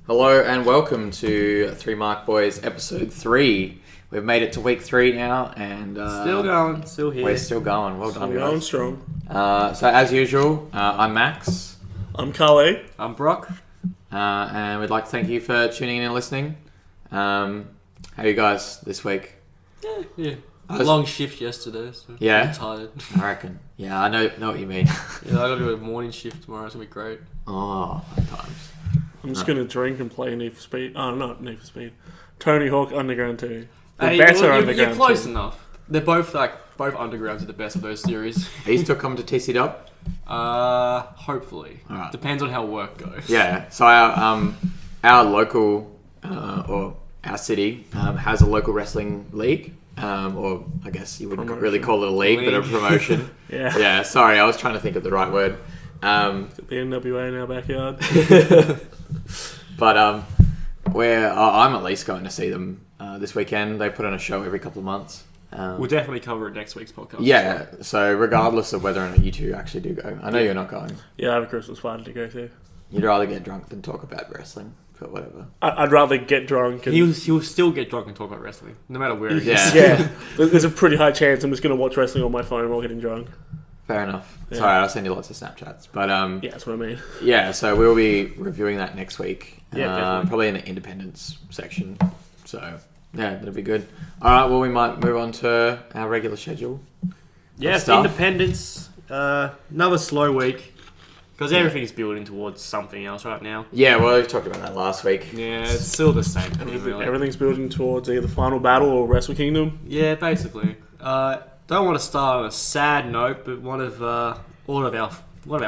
Hello and welcome to Three Mark Boys episode 3. We've made it to week 3 now and... still going, still here. We're still going. Well done, Still guys. going strong. So as usual, I'm Max. I'm Khali. I'm Brock. And we'd like to thank you for tuning in and listening. How are you guys this week? Yeah. Long shift yesterday, so Yeah? I'm tired. I reckon. Yeah, I know what you mean. Yeah, I gotta do a morning shift tomorrow, it's gonna be great. Oh, fun times. I'm just going to drink and play Need for Speed. Oh, not Need for Speed. Tony Hawk Underground 2. The Hey, better you're Underground close 2. enough. They're both Undergrounds are the best of those series. Are you still coming to TC Dub? Hopefully. Alright. Depends on how work goes. Yeah, so our local, or our city, has a local wrestling league. Or I guess you wouldn't really call it a league, but a promotion. Yeah. Yeah, sorry, I was trying to think of the right word. The NWA in our backyard. But I'm at least going to see them this weekend. They put on a show every couple of months. We'll definitely cover it next week's podcast. Yeah, so regardless of whether or not you two actually do go, I know you're not going. Yeah, I have a Christmas party to go to. You'd rather get drunk than talk about wrestling, but whatever. I'd rather get drunk. And... He'll still get drunk and talk about wrestling, no matter where he is. Yeah. There's a pretty high chance I'm just going to watch wrestling on my phone while getting drunk. Fair enough. Yeah. Sorry, I'll send you lots of Snapchats. But yeah, that's what I mean. yeah, so we'll be reviewing that next week. Yeah, definitely. Probably in the independence section. So yeah, that'll be good. All right, well we might move on to our regular schedule. Yes, Stuff. Independence. Another slow week because everything's building towards something else right now. Yeah, well we talked about that last week. Yeah, it's still the same thing, really. Everything's building towards either Final Battle or Wrestle Kingdom. Yeah, basically. Don't want to start on a sad note, but one of our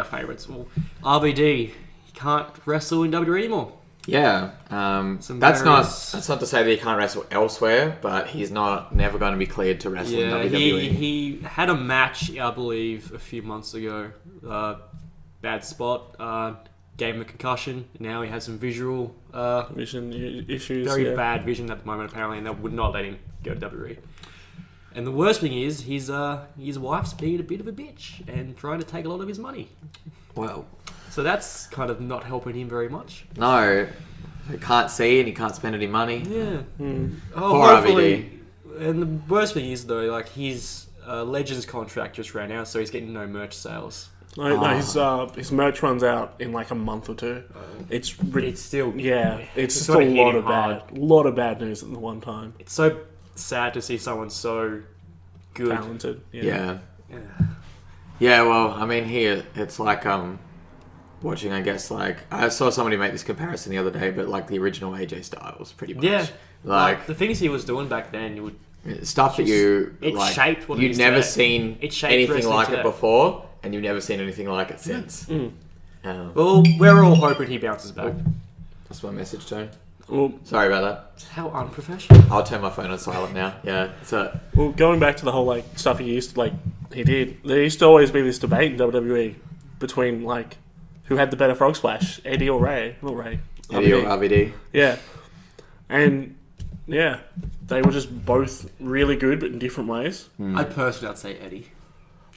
favourites, well, RVD, he can't wrestle in WWE anymore. Yeah, that's not to say that he can't wrestle elsewhere, but he's never going to be cleared to wrestle in WWE. He had a match, I believe, a few months ago. Bad spot. Gave him a concussion. Now he has some visual Vision issues. very bad vision at the moment, apparently, and they would not let him go to WWE. And the worst thing is, his wife's being a bit of a bitch and trying to take a lot of his money. Well, So that's kind of not helping him very much. no, he can't see and he can't spend any money. Yeah. Oh, Poor hopefully. And the worst thing is, though, like his Legends contract just ran out, so he's getting no merch sales. No, his merch runs out in like a month or two. It's still it's just sort a of lot hitting of hard. lot of bad news at the one time. It's so sad to see someone so good. Talented. Yeah. Well, I mean, it's like watching. I guess like I saw somebody make this comparison the other day, but like the original AJ Styles, pretty much. Yeah. Like the things he was doing back then, you would stuff that you it like, shaped what it you'd is never today. seen It shaped anything wrestling like today. it before, and you've never seen anything like it since. Well, we're all hoping he bounces back. That's my message, Tone. Well, Sorry about that. How unprofessional. I'll turn my phone on silent now. Yeah. So going back to the whole like stuff he used to he did. There used to always be this debate in WWE between like who had the better frog splash, Eddie or Ray. Not Ray. Eddie or RVD. Yeah, and yeah, they were just both really good, but in different ways. I'd personally say Eddie.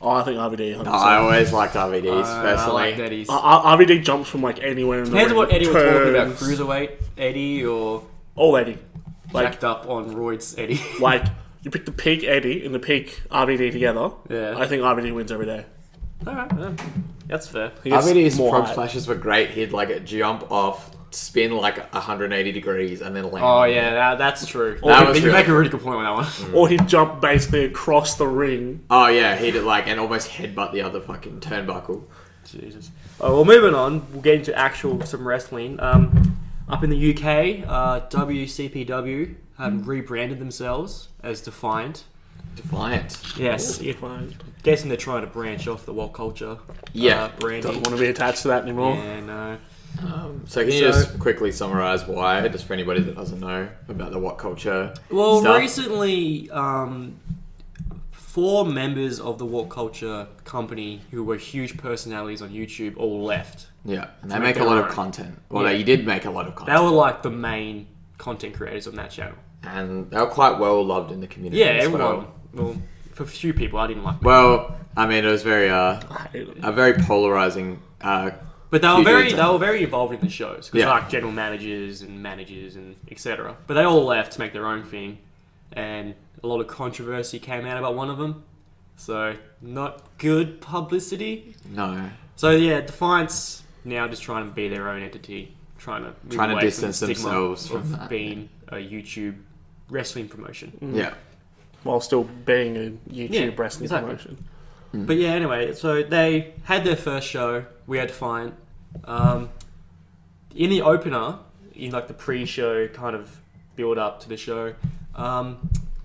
Oh, I think RVD. 100%. No, I always liked RVDs I personally. like Eddie's. RVD jumps from like anywhere in the Depends on ring. what Eddie we're talking about. Turns. Cruiserweight Eddie or All Eddie. Like jacked up on roids Eddie. like you pick the peak Eddie and the peak RVD together. Yeah. I think RVD wins every day. Alright, that's fair. He gets RVD's more frog hype. splashes were great. He'd like jump off, spin like 180 degrees, and then land. Oh yeah, that's true. That was you really make a really good point on that one. Or he'd jump basically across the ring. Oh yeah, he'd like and almost headbutt the other fucking turnbuckle. Jesus. Well, moving on, we'll get into some wrestling. Up in the UK, WCPW have rebranded themselves as Defiant. Defiant. Yes, Fine. guessing they're trying to branch off the What Culture Yeah. branding. Don't want to be attached to that anymore. Yeah, no. So can you just quickly summarize why, just for anybody that doesn't know about the What Culture Well, stuff? recently, 4 members of the What Culture company who were huge personalities on YouTube all left. Yeah, and they To make make a lot their of own. content. Well, Yeah. no, you did make a lot of content. They were like the main content creators on that channel. And they were quite well loved in the community. Yeah, as everyone. Well. Well, for a few people, I didn't like them. Well, I mean, it was very I hate it. a very polarizing But they Few were dudes. very involved in the shows, because like general managers and etc. But they all left to make their own thing, and a lot of controversy came out about one of them. So not good publicity. No. So yeah, Defiance now just trying to be their own entity, trying to move away distance from the stigma themselves from of that. being a YouTube wrestling promotion. Yeah. While still being a YouTube Yeah, wrestling exactly. promotion. But yeah, anyway, so they had their first show. We had Defiant. In the opener, in like the pre-show kind of build up to the show,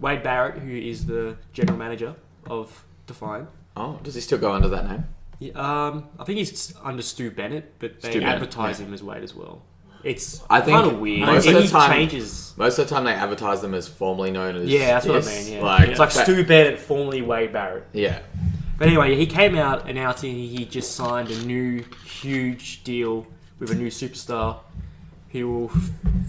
Wade Barrett, who is the general manager of Defiant. Oh, does he still go under that name? Yeah, I think he's under Stu Bennett, but they Stu Bennett, advertise yeah. him as Wade as well. It's I think kind of weird. most of Any the time- changes. Most of the time they advertise them as formerly known as... Yeah, that's what I this. mean. Yeah. It's like that- Stu Bennett, formerly Wade Barrett. Yeah. But anyway, he came out announcing he just signed a new huge deal with a new superstar who will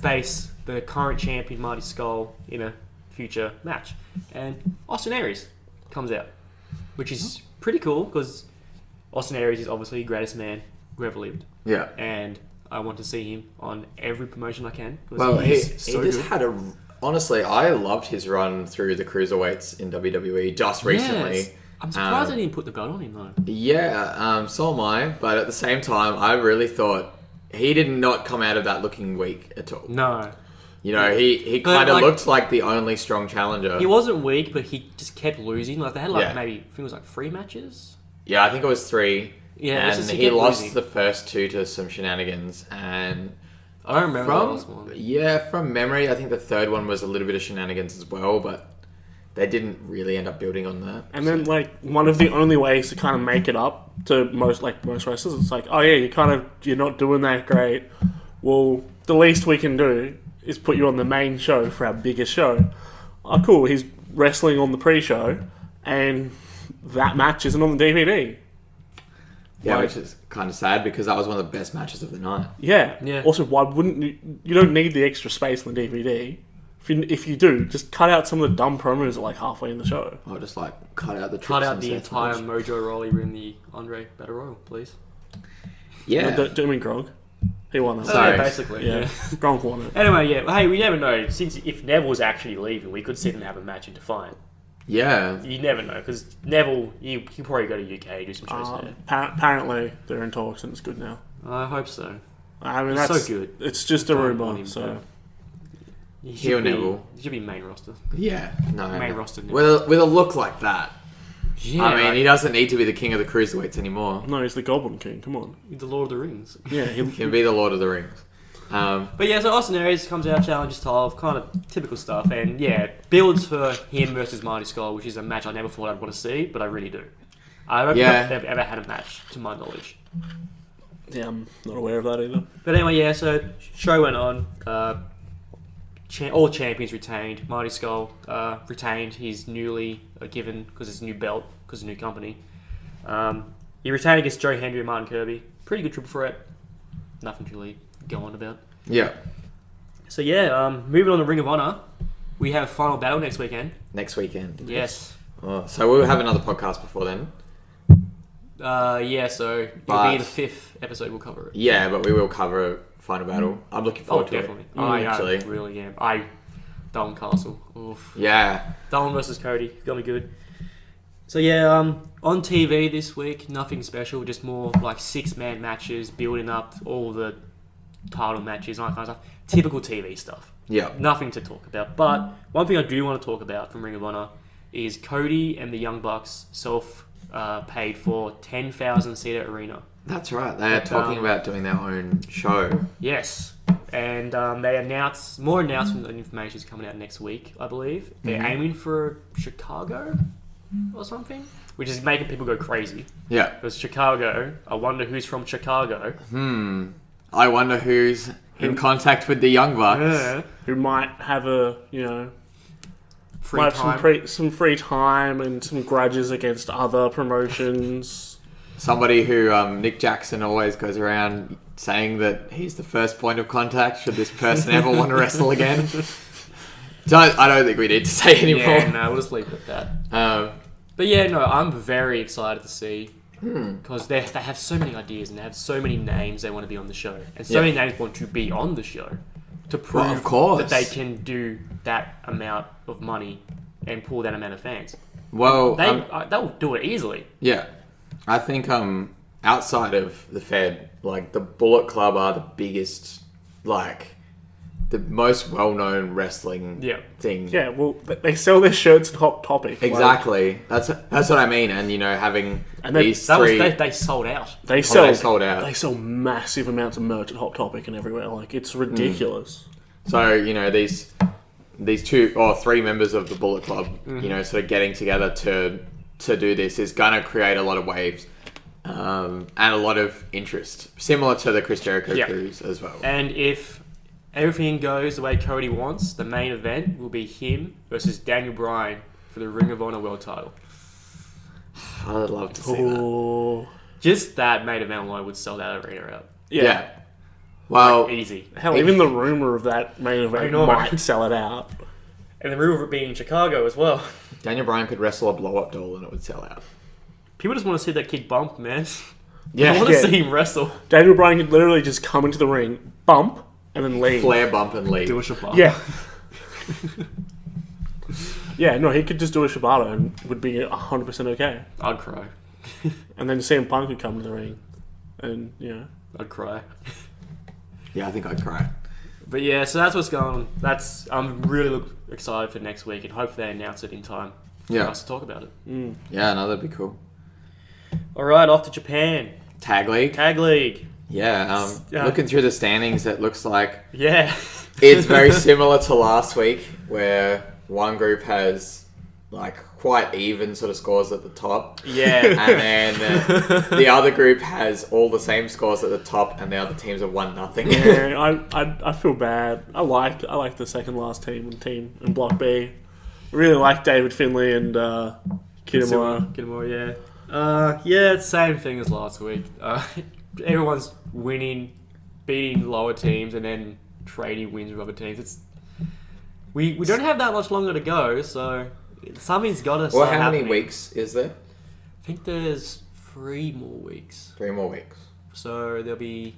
face the current champion Marty Skull in a future match. And Austin Aries comes out, which is pretty cool because Austin Aries is obviously the greatest man who ever lived. Yeah. And I want to see him on every promotion I can. 'Cause Well, he he's so just good. had a... Honestly, I loved his run through the cruiserweights in WWE just recently. Yes. I'm surprised they didn't put the belt on him though. Yeah, so am I. But at the same time, I really thought he did not come out of that looking weak at all. No. You know, he But, kind of like- looked like the only strong challenger. He wasn't weak, but he just kept losing. Like they had Yeah. maybe I think it was like 3 matches. Yeah, I think it was 3. Yeah, it's and just he kept lost losing. the first 2 to some shenanigans. And I don't remember the last one. from memory, I think the third one was a little bit of shenanigans as well, but they didn't really end up building on that. And then, like, one of the only ways to kind of make it up to most wrestlers, it's like, oh yeah, you're not doing that great. Well, the least we can do is put you on the main show for our biggest show. Oh, cool, he's wrestling on the pre-show, and that match isn't on the DVD. Yeah, Like- which is kind of sad because that was one of the best matches of the night. Yeah. Yeah. Also, why wouldn't you don't need the extra space on the DVD. If you do, just cut out some of the dumb promos like halfway in the show. Or just like cut out the Cut trips out and the sets entire and- Mojo Rawley in the Andre Battle Royal, please. Yeah. No, do you mean Gronk? He won it. Sorry. Yeah, basically. Yeah. Yeah. Gronk won it. Anyway, yeah. Hey, we never know. Since if Neville was actually leaving, we could sit and have a match in Defiant. Yeah. You never know because Neville, he probably go to UK do some shows there. Apparently, they're in talks and it's good now. I hope so. I mean, He's that's so good. It's just a Don't want rumor, him so to- He Heel should be, Neville. he should be main roster. Yeah. No. Main roster. With a look like that. Yeah, I mean, like, he doesn't need to be the king of the cruiserweights anymore. no, he's the Goblin King. Come on. the Lord of the Rings. Yeah, He can be the Lord of the Rings. But yeah, so Austin Aries comes out, challenges Tolv, kind of typical stuff, and yeah, builds for him versus Marty Skull, which is a match I never thought I'd want to see, but I really do. I don't Yeah. think they've ever had a match, to my knowledge. yeah, I'm not aware of that either. But anyway, yeah, so show went on. All champions retained. Marty Skull retained his newly given, because it's a new belt, because it's a new company. He retained against Joe Hendry and Martin Kirby. Pretty good triple threat. Nothing to really go on about. Yeah. So yeah, moving on to Ring of Honor, we have Final Battle next weekend. Next weekend. Yes. Oh, so we'll have another podcast before then. Yeah, so it'll But- be the 5th episode we'll cover it. Yeah, but we will cover Final Battle. I'm looking Oh, forward to definitely. it. I really am. Dalton Castle. Oof. Yeah. Dalton versus Cody. Gonna be good. So yeah, on TV this week, nothing special, just more like 6-man matches, building up all the title matches and all that kind of stuff. Typical TV stuff. Yeah. Nothing to talk about. But one thing I do want to talk about from Ring of Honor is Cody and the Young Bucks paid for 10,000 seater arena. That's right. They are talking about doing their own show. Yes. And they announced, more announcement and information is coming out next week, I believe. They're aiming for Chicago or something, which is making people go crazy. Yeah. Because Chicago, I wonder who's from Chicago. I wonder who's in contact with the Young Bucks. Yeah. Who might have Free might time. have some free time and some grudges against other promotions. Somebody who Nick Jackson always goes around saying that he's the first point of contact should this person ever want to wrestle again. I don't think we need to say anymore. Yeah, no, we'll just leave it at that. But yeah, no, I'm very excited to see because they have so many ideas and they have so many names they want to be on the show, and so many names want to be on the show to prove of course. that they can do that amount of money and pull that amount of fans. Well, They'll do it easily. yeah, I think outside of the Fed, like the Bullet Club are the biggest, like the most well-known wrestling thing. Yeah, well, they sell their shirts at Hot Topic. Exactly. That's what I mean. And having these three, They sold out. They sold out. They sell massive amounts of merch at Hot Topic and everywhere. Like, it's ridiculous. So these 2 or 3 members of the Bullet Club, sort of getting together to do this is gonna create a lot of waves. And a lot of interest, similar to the Chris Jericho cruise as well. And if everything goes the way Cody wants, the main event will be him versus Daniel Bryan for the Ring of Honor World Title. I'd love to see that. Just that main event alone would sell that arena out. Yeah. Well, Easy. Hell, even the rumor of that main event might sell it out. And the rumor of it being in Chicago as well. Daniel Bryan could wrestle a blow-up doll and it would sell out. People just want to see that kid bump, man. Yeah. I want to see him wrestle. Daniel Bryan could literally just come into the ring, bump, and then leave. Flare bump and leave. Do a Shibata. Yeah. Yeah, no, he could just do a Shibata and would be 100% okay. I'd cry. And then CM Punk would come to the ring. And, I'd cry. Yeah, I think I'd cry. But yeah, so that's what's going on. I'm really excited for next week and hopefully they announce it in time for us to talk about it. Yeah, no, that'd be cool. Alright, off to Japan. Tag League? Tag League. Yeah, looking through the standings, it looks like it's very similar to last week, where one group has like quite even sort of scores at the top. Yeah. And then the other group has all the same scores at the top, and the other teams have won nothing. Yeah, I feel bad. I like the second last team in Block B. I really like David Finlay and Kitamura. Kitamura, yeah, it's the same thing as last week. Everyone's winning, beating lower teams, and then trading wins with other teams. We don't have that much longer to go, so something's got to start Well, how many happening. weeks is there? I think there's 3 more weeks. 3 more weeks. So there'll be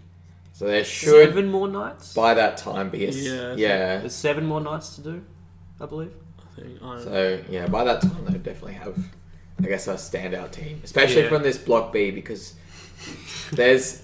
So there should, 7 more nights. by that time, be There's 7 more nights to do, I believe. So, yeah, by that time, they'll definitely have, I guess, a standout team. Especially from this Block B, because there's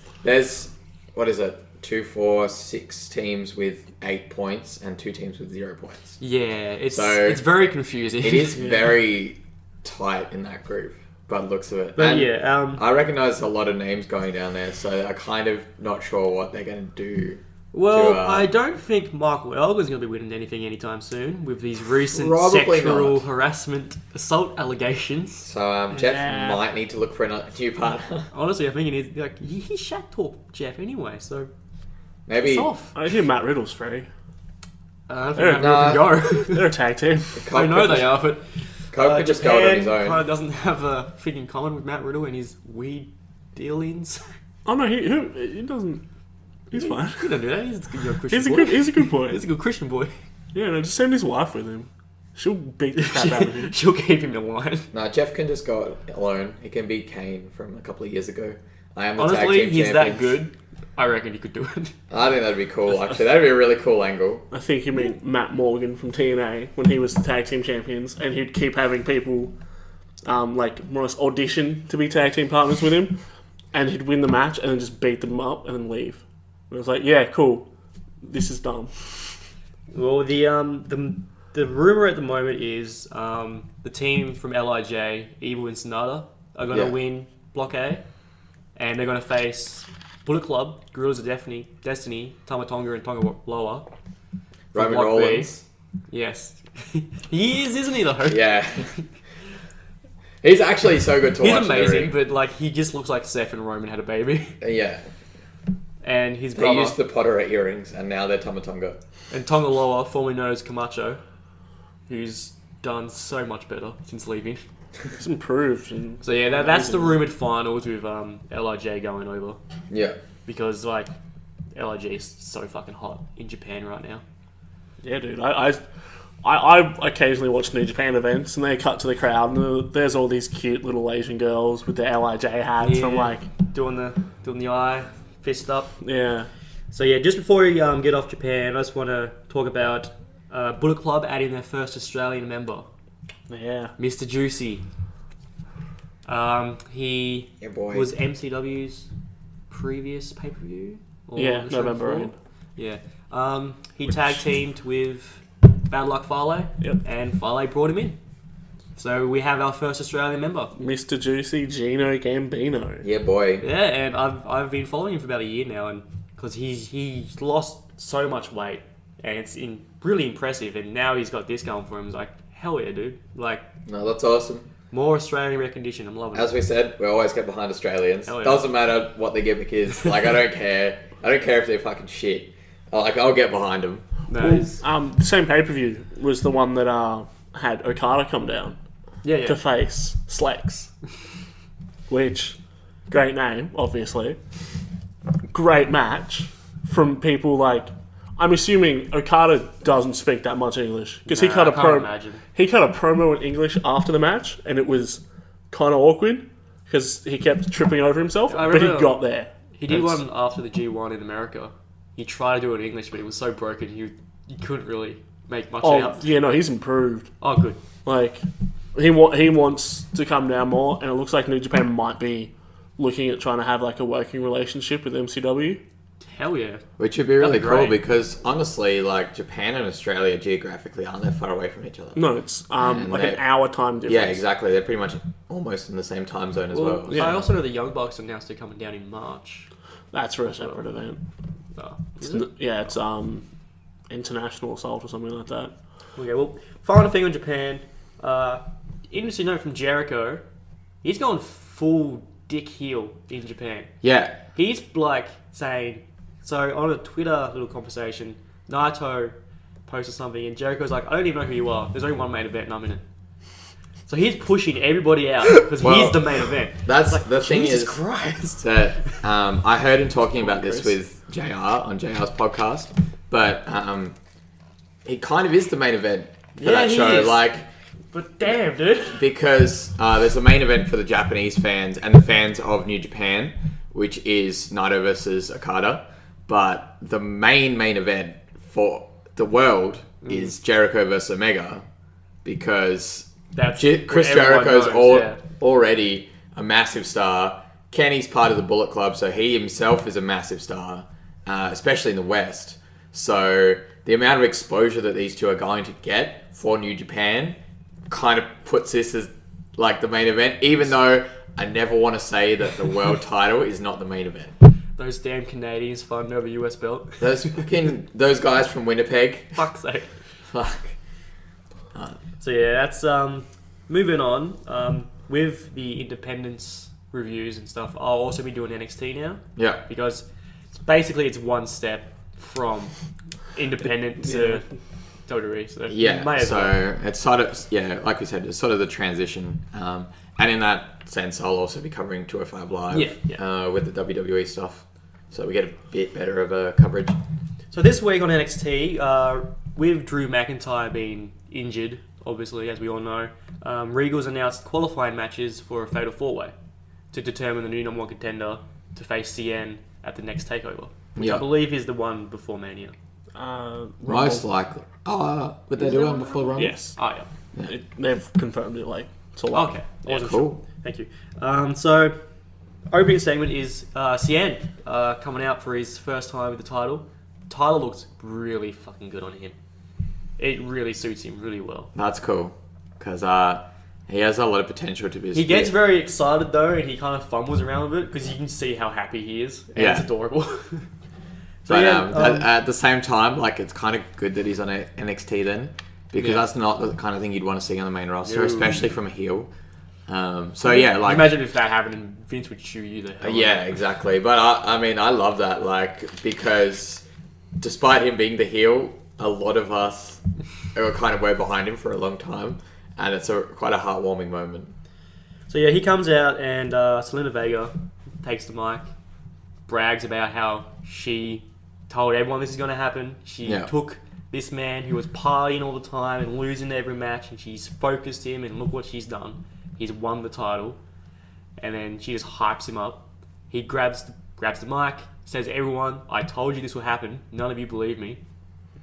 what is it? 2, 4, 6 teams with 8 points and 2 teams with 0 points. Yeah, it's very confusing. It is very tight in that group, by the looks of it. But and I recognise a lot of names going down there, so I'm kind of not sure what they're going to do. Well, I don't think Michael Elgin's going to be winning anything anytime soon with these recent Probably sexual not. harassment assault allegations. So Jeff might need to look for a new partner. Honestly, I think he Shaq talk Jeff anyway, so Maybe it's off. I hear Matt Riddle's free. I don't think Matt Riddle can go. They're a tag team. I know they are, but Cope could just go on his Japan own. kind of doesn't have a thing in common with Matt Riddle and his weed dealings. Oh no, he doesn't. He's fine. He don't do that. He's a good Christian He's a boy. good. He's a good boy. He's a good Christian boy. Yeah, no, just send his wife with him. She'll beat the crap out of him. She'll keep him in line. No, Jeff can just go alone. He can beat Kane from a couple of years ago. I am the Honestly, tag team he's champion. that good. I reckon he could do it. I think that'd be cool, actually. That'd be a really cool angle. I think you mean Matt Morgan from TNA when he was the tag team champions, and he'd keep having people like more or less audition to be tag team partners with him, and he'd win the match and then just beat them up and then leave. And I was like, yeah, cool. This is dumb. Well, the rumor at the moment is the team from LIJ, Evil and Sonata, are going to win Block A, and they're going to face Bullet Club, Gorillas of Destiny, Tamatonga, and Tonga Loa. Roman Block B. Rollins. Yes, he is, isn't he? Though. Yeah. He's actually so good to watch. He's amazing, but like he just looks like Seth and Roman had a baby, Yeah. and his They brother used the Potter earrings, and now they're Tamatonga. and Tonga Loa, formerly known as Camacho, who's done so much better since leaving. It's improved. And So yeah, that's the rumoured finals with LIJ going over, Yeah. because like LIJ is so fucking hot in Japan right now. Yeah, dude. I occasionally watch New Japan events, and they cut to the crowd, and there's all these cute little Asian girls with their LIJ hats. Yeah. I'm like, doing the eye fist up. yeah. So yeah, just before we get off Japan, I just want to talk about Bullet Club adding their first Australian member, Yeah. Mr. Juicy. He Yeah, boy. was MCW's previous pay-per-view. Or Yeah, the show November before. end. Yeah. He tag teamed with Bad Luck Fale, Yep. and Fale brought him in. So we have our first Australian member. Mr. Juicy, Gino Gambino. Yeah, boy. Yeah, and I've been following him for about a year now, and because he's lost so much weight, and it's really impressive. And now he's got this going for him. It's like, hell yeah, dude! Like, No, that's awesome. more Australian recognition. I'm loving As it. we said, we always get behind Australians. Hell yeah. Doesn't matter what the gimmick is. Like, I don't care. I don't care if they're fucking shit. Like, I'll get behind them. No, Well, it's- the same pay-per-view was the one that had Okada come down yeah. to face Slex. Which, great name, obviously. Great match from people like... I'm assuming Okada doesn't speak that much English. Because he Nah, cut a I can't imagine. He cut a promo in English after the match, and it was kind of awkward because he kept tripping over himself, I but he remember- got there. He did It's- one after the G1 in America. He tried to do it in English, but it was so broken you couldn't really make much Oh, out. yeah, no, he's improved. Oh, good. Like, he wants to come down more, and it looks like New Japan might be looking at trying to have like a working relationship with MCW. Hell yeah. Which would be really That'd be cool great. because, honestly, like, Japan and Australia geographically aren't that far away from each other. No, it's And like an they- hour time difference. Yeah, exactly. They're pretty much almost in the same time zone as well. yeah. I also know the Young Bucks announced they're coming down in March. That's for a separate event. Oh, It's is it? yeah, it's international assault or something like that. Okay, well, final thing on Japan. Interesting note from Jericho. He's gone full dick heel in Japan. Yeah. He's like saying, so on a Twitter little conversation, Naito posted something and Jericho's like, I don't even know who you are. There's only one main event and I'm in it. So he's pushing everybody out because Well, he's the main event. That's Like, the thing Jesus is Christ. that I heard him talking about this Chris. with JR on JR's podcast, but he kind of is the main event for Yeah, that he show. is. Like, But damn, dude. because there's a main event for the Japanese fans and the fans of New Japan, which is Naito versus Okada. But the main event for the world is Jericho versus Omega, because That's Chris what everyone Jericho's knows, yeah. already a massive star. Kenny's part of the Bullet Club, so he himself is a massive star, especially in the West. So the amount of exposure that these two are going to get for New Japan kind of puts this as like the main event, even though I never want to say that the world title is not the main event. Those damn Canadians fighting over US belt. Those guys from Winnipeg. Fuck's sake. Fuck. So yeah, that's moving on. With the independence reviews and stuff, I'll also be doing NXT now Yeah. because basically it's one step from independent to WWE. So Yeah, may as so well. it's sort of, like we said, it's sort of the transition. And in that sense, I'll also be covering 205 Live Yeah. with the WWE stuff. So we get a bit better of a coverage. So this week on NXT, with Drew McIntyre being injured, obviously, as we all know, Regal's announced qualifying matches for a Fatal 4-Way to determine the new number one contender to face CN at the next TakeOver, which I Yeah. believe is the one before Mania. Most likely. Would they do one before the Rumble? Yes, Oh, yeah. they've confirmed it. Like, it's all up. Okay. I Yeah, wasn't cool. sure. Thank you. So, opening segment is CN coming out for his first time with the title. Title looks really fucking good on him. It really suits him really well. That's cool. Because he has a lot of potential to be. He gets very excited though, and he kind of fumbles around with it because you can see how happy he is. And Yeah. it's adorable. But at the same time, like, it's kind of good that he's on NXT then, because Yeah. that's not the kind of thing you'd want to see on the main roster, No. especially from a heel. So yeah, like, imagine if that happened and Vince would chew you the hell. yeah, out. exactly. But I mean, I love that, like, because despite him being the heel, a lot of us were behind him for a long time, and it's quite a heartwarming moment. So yeah, he comes out and Selena Vega takes the mic, brags about how she told everyone this is going to happen. She Yeah. took This man who was partying all the time and losing every match, and she's focused him, and look what she's done. He's won the title, and then she just hypes him up. He grabs the mic, says, "Everyone, I told you this will happen. None of you believe me."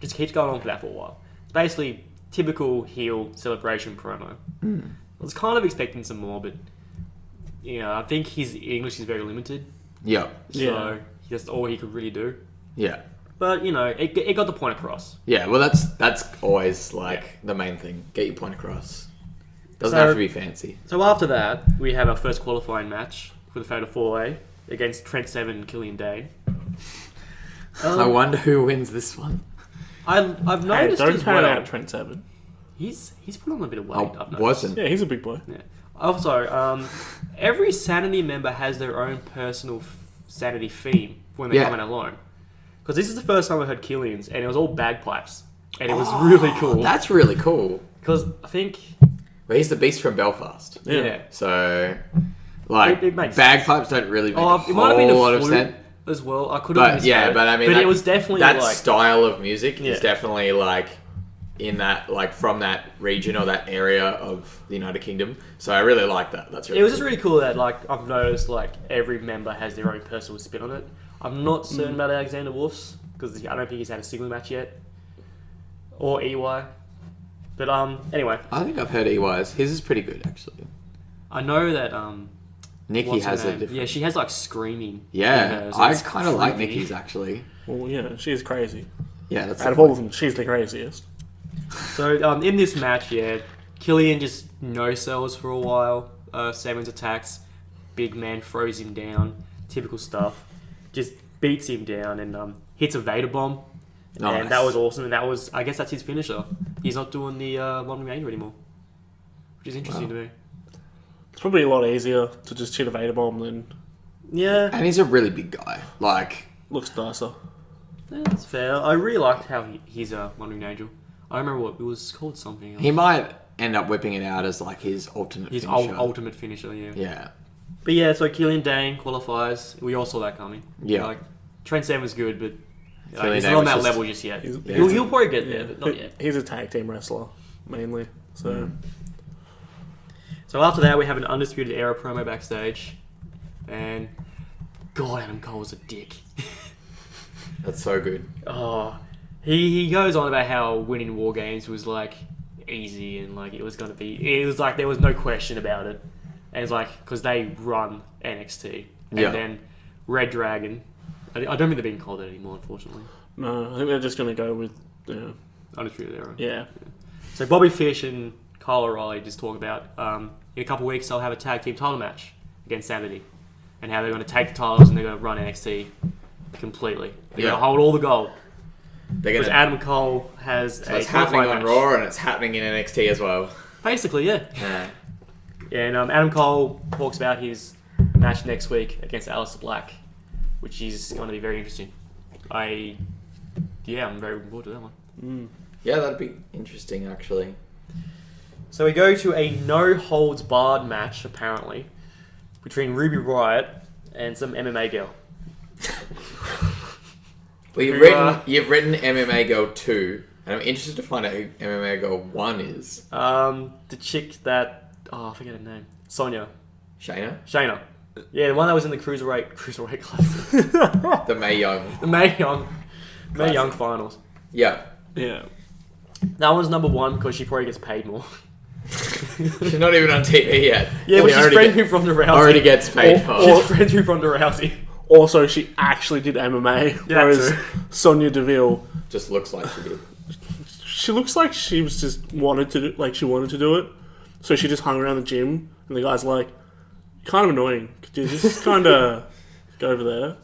Just keeps going on for that for a while. It's basically typical heel celebration promo. I was kind of expecting some more, but I think his English is very limited. Yeah. So that's all he could really do. Yeah. But it got the point across. Yeah. Well, that's always the main thing. Get your point across. Doesn't have to be fancy. So after that, we have our first qualifying match for the Fatal 4-Way against Trent Seven and Killian Dane. I wonder who wins this one. I've noticed don't as count well. out Trent Seven. He's put on a bit of weight. I've noticed. Wasn't. Yeah, he's a big boy. Yeah. Also, every Sanity member has their own personal Sanity theme when they come in alone. Because this is the first time I heard Killian's, and it was all bagpipes, and it was really cool. That's really cool. Because I think, Well, he's the beast from Belfast. yeah. So, It makes bagpipes don't really make a it might have been whole a lot of flute sense. as well. I could have misheard. But I mean, but it was definitely that like style of music Yeah. is definitely in that from that region or that area of the United Kingdom. So I really like that. That's really it was cool. just really cool that I've noticed every member has their own personal spin on it. I'm not certain about Alexander Wolf's because I don't think he's had a single match yet, or EY. But anyway, I think I've heard EY's. His is pretty good actually. I know that Nikki what's her has a name? different. Yeah, she has screaming. in Yeah, hers. I It's kind of like creepy. Nikki's actually. Well, yeah, she's crazy. Yeah, that's Out of all of them, she's the craziest. So in this match, Killian just no-sells for a while. Seven's attacks, big man throws him down, typical stuff. Just beats him down and hits a Vader bomb. Nice. And that was awesome. And I guess that's his finisher. He's not doing the One Remainder anymore, which is interesting to me. It's probably a lot easier to just hit a Vader bomb than Yeah, And he's a really big guy. looks nicer. that's fair. I really liked how he's a Wandering Angel. I don't remember what it was called. Something else. he might end up whipping it out as his alternate His finisher. ultimate finisher. Yeah. Yeah. But yeah, so Killian Dane qualifies. We all saw that coming. Yeah. Trent Seven was good, but Killian he's Dane not on was that just- level just yet. He's- He'll probably get there, but not yet. He's a tag team wrestler, mainly. So So after that, we have an Undisputed Era promo backstage. And God, Adam Cole's a dick. That's so good. Oh, he goes on about how winning War Games was easy and it was going to be. It was there was no question about it. And it's because they run NXT. And Yeah. then Red Dragon. I don't think they're being called that anymore, unfortunately. no, I think they're just gonna go with Undisputed Era. yeah. So Bobby Fish and Kyle O'Reilly just talk about in a couple of weeks they'll have a tag team title match against Sanity, and how they're going to take the titles and they're going to run NXT completely. They're going to hold all the gold. They're Because gonna. Adam Cole has So a it's happening on qualifying match. Raw and it's happening in NXT as well. Basically, yeah. Yeah. And Adam Cole talks about his match next week against Aleister Black, which is going to be very interesting. I'm very looking forward to that one. Yeah, that'd be interesting actually. So we go to a no-holds-barred match, apparently, between Ruby Riott and some MMA girl. Well, you've written MMA Girl 2, and I'm interested to find out who MMA Girl 1 is. The chick that... Oh, I forget her name. Sonya. Shayna? Yeah, the one that was in the Cruiserweight Classic. The Mae Young. The Mae Young Classic. finals. Yeah. Yeah. That one's number one because she probably gets paid more. She's not even on TV yet. Yeah, but She she's already friends get- with Ronda Rousey. Already gets paid for. She's friends with Ronda Rousey. Also, she actually did MMA, Yeah, whereas true. Sonya Deville, Just looks like she did. she looks like she was just wanted to do it, so she just hung around the gym, and the guy's like, kind of annoying. Could you just kind of go over there,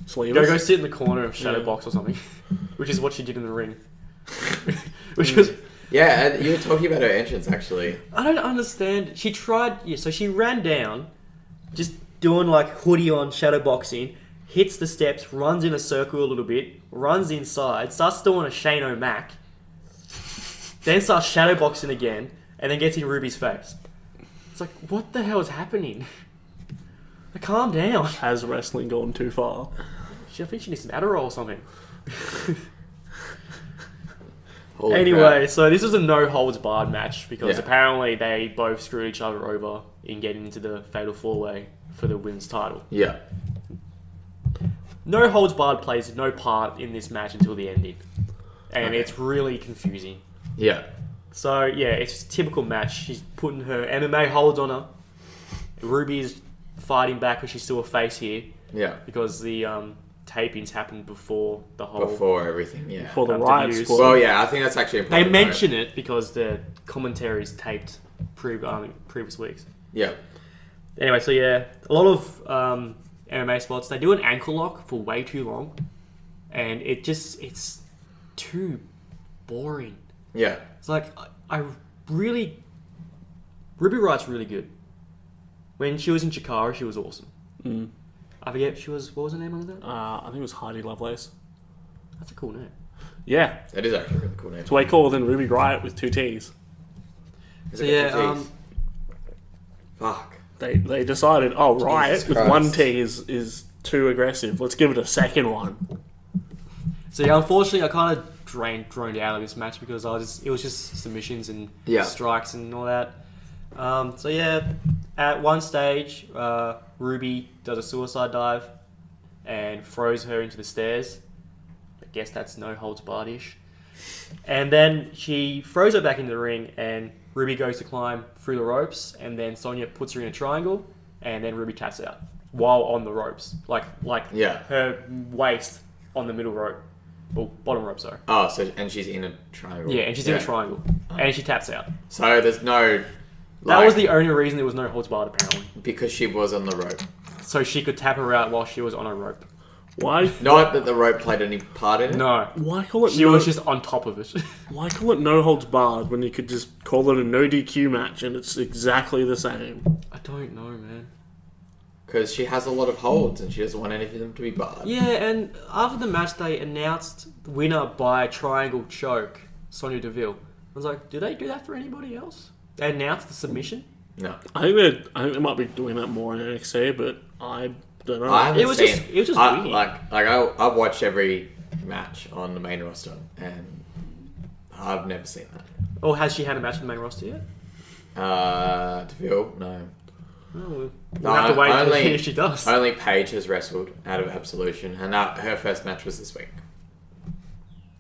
sleeve Go us? sit in the corner of Shadow Yeah. Box or something, which is what she did in the ring. Which was... Yeah, and you were talking about her entrance actually. I don't understand. She tried... Yeah, so she ran down, just doing hoodie on shadow boxing, hits the steps, runs in a circle a little bit, runs inside, starts doing a Shane O'Mac, then starts shadow boxing again, and then gets in Ruby's face. It's what the hell is happening? Calm down. Has wrestling gone too far? I think she needs some Adderall or something. Holy Anyway, crap. so this was a no holds barred match because Yeah. apparently they both screwed each other over in getting into the fatal 4-way for the women's title. Yeah. No holds barred plays no part in this match until the ending, and Okay. it's really confusing. Yeah. So yeah, it's just a typical match. She's putting her MMA holds on her. Ruby's fighting back because she's still a face here Yeah. because the tapings happened before the whole. Before everything, yeah. For the After riot views. squad. Well, yeah, I think that's actually They important. mention it because the commentary is taped previous weeks. Yeah. Anyway, so yeah, a lot of MMA spots, they do an ankle lock for way too long. And it's too boring. Yeah. It's like, I really... Ruby Riot's really good. When she was in Chikara, she was awesome. Mm. I forget, what was her name on that? I think it was Heidi Lovelace. That's a cool name. Yeah, That is actually a really cool name. it's way cooler than Ruby Riot with 2 T's. Is So it yeah, got two Ts? Fuck. They decided, oh, Riot Jesus with Christ. 1 T is too aggressive. Let's give it a second one. So yeah, unfortunately, I kind of droned out of this match because it was just submissions and Yeah. strikes and all that. So yeah, at one stage, Ruby does a suicide dive and throws her into the stairs. I guess that's no holds barred-ish. And then she throws her back into the ring, and Ruby goes to climb through the ropes, and then Sonya puts her in a triangle, and then Ruby taps out while on the ropes, like Yeah. her waist on the middle rope, or bottom rope, sorry. Oh, so and she's in a triangle. Yeah, and she's in a triangle, and she taps out. So there's no. That was the only reason there was no holds barred, apparently. because she was on the rope. So she could tap her out while she was on a rope. Why? Not that the rope played any part in it. No, Why call it she was just on top of it. Why call it no holds barred when you could just call it a no DQ match and it's exactly the same? I don't know, man. Because she has a lot of holds and she doesn't want any of them to be barred. Yeah, and after the match, they announced the winner by triangle choke, Sonya Deville. I was like, do they do that for anybody else? They announced the submission? No. I think they might be doing that more in NXT, but I don't know. I haven't It was seen, just weird. I've watched every match on the main roster and I've never seen that. Or has she had a match in the main roster yet? Deville, no. Oh, we'll have to wait to see if she does. Only Paige has wrestled out of Absolution, and her first match was this week,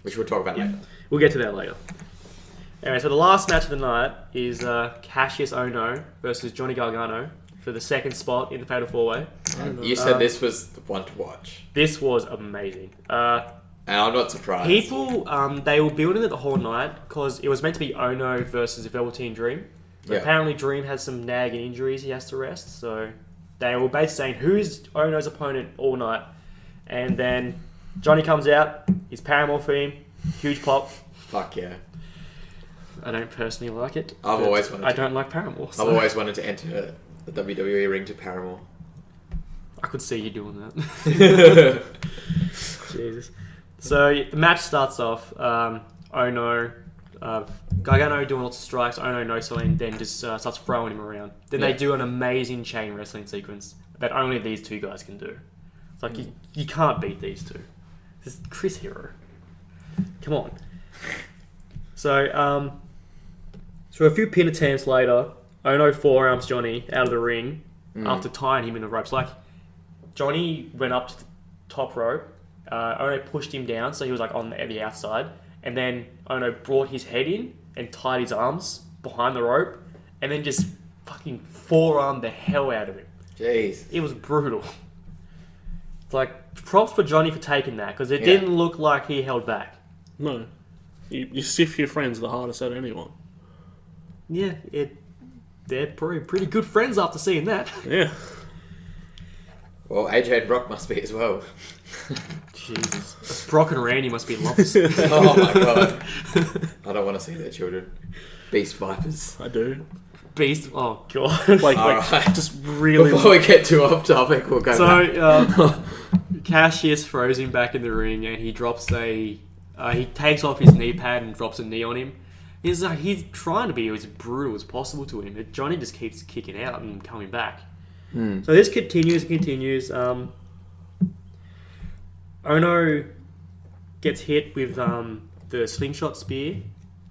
which we'll talk about later. We'll get to that later. Anyway, so the last match of the night is Cassius Ohno versus Johnny Gargano for the second spot in the Fatal 4-Way. And you said this was the one to watch, This was amazing. and I'm not surprised. People, they were building it the whole night because it was meant to be Ohno versus Velveteen Dream. But Yeah. apparently Dream has some nagging injuries he has to rest, so they were basically saying who's Ohno's opponent all night. And then Johnny comes out, his Paramore theme, huge pop. Fuck yeah. I don't personally like it. I've but always wanted I to. don't like Paramore. So I've always wanted to enter the WWE ring to Paramore. I could see you doing that. Jesus. So the match starts off. Ohno, Gargano doing lots of strikes. Ohno no selling, then just starts throwing him around. Then they Yeah. do an amazing chain wrestling sequence that only these two guys can do. It's like you can't beat these two. This is Chris Hero. Come on. So so a few pin attempts later, Ohno forearms Johnny out of the ring after tying him in the ropes. Like Johnny went up to the top rope. Ohno pushed him down, so he was like on the outside. And then Ohno brought his head in and tied his arms behind the rope, and then just fucking forearmed the hell out of him. Jeez. It was brutal. It's like props for Johnny for taking that because it Yeah. didn't look like he held back. No. You sift your friends the hardest out of anyone. Yeah, they're probably pretty good friends after seeing that. Yeah. Well, AJ and Brock must be as well. Jesus. Brock and Randy must be lovers. Oh my god. I don't want to see their children. Beast Vipers. I do. Beast. Oh, God. Like Alright. just really... Before we get too off topic, we'll go back. So, Cassius throws him back in the ring and he drops he takes off his knee pad and drops a knee on him. He's trying to be as brutal as possible to him. But Johnny just keeps kicking out and coming back. So this continues and continues. Ono gets hit with the slingshot spear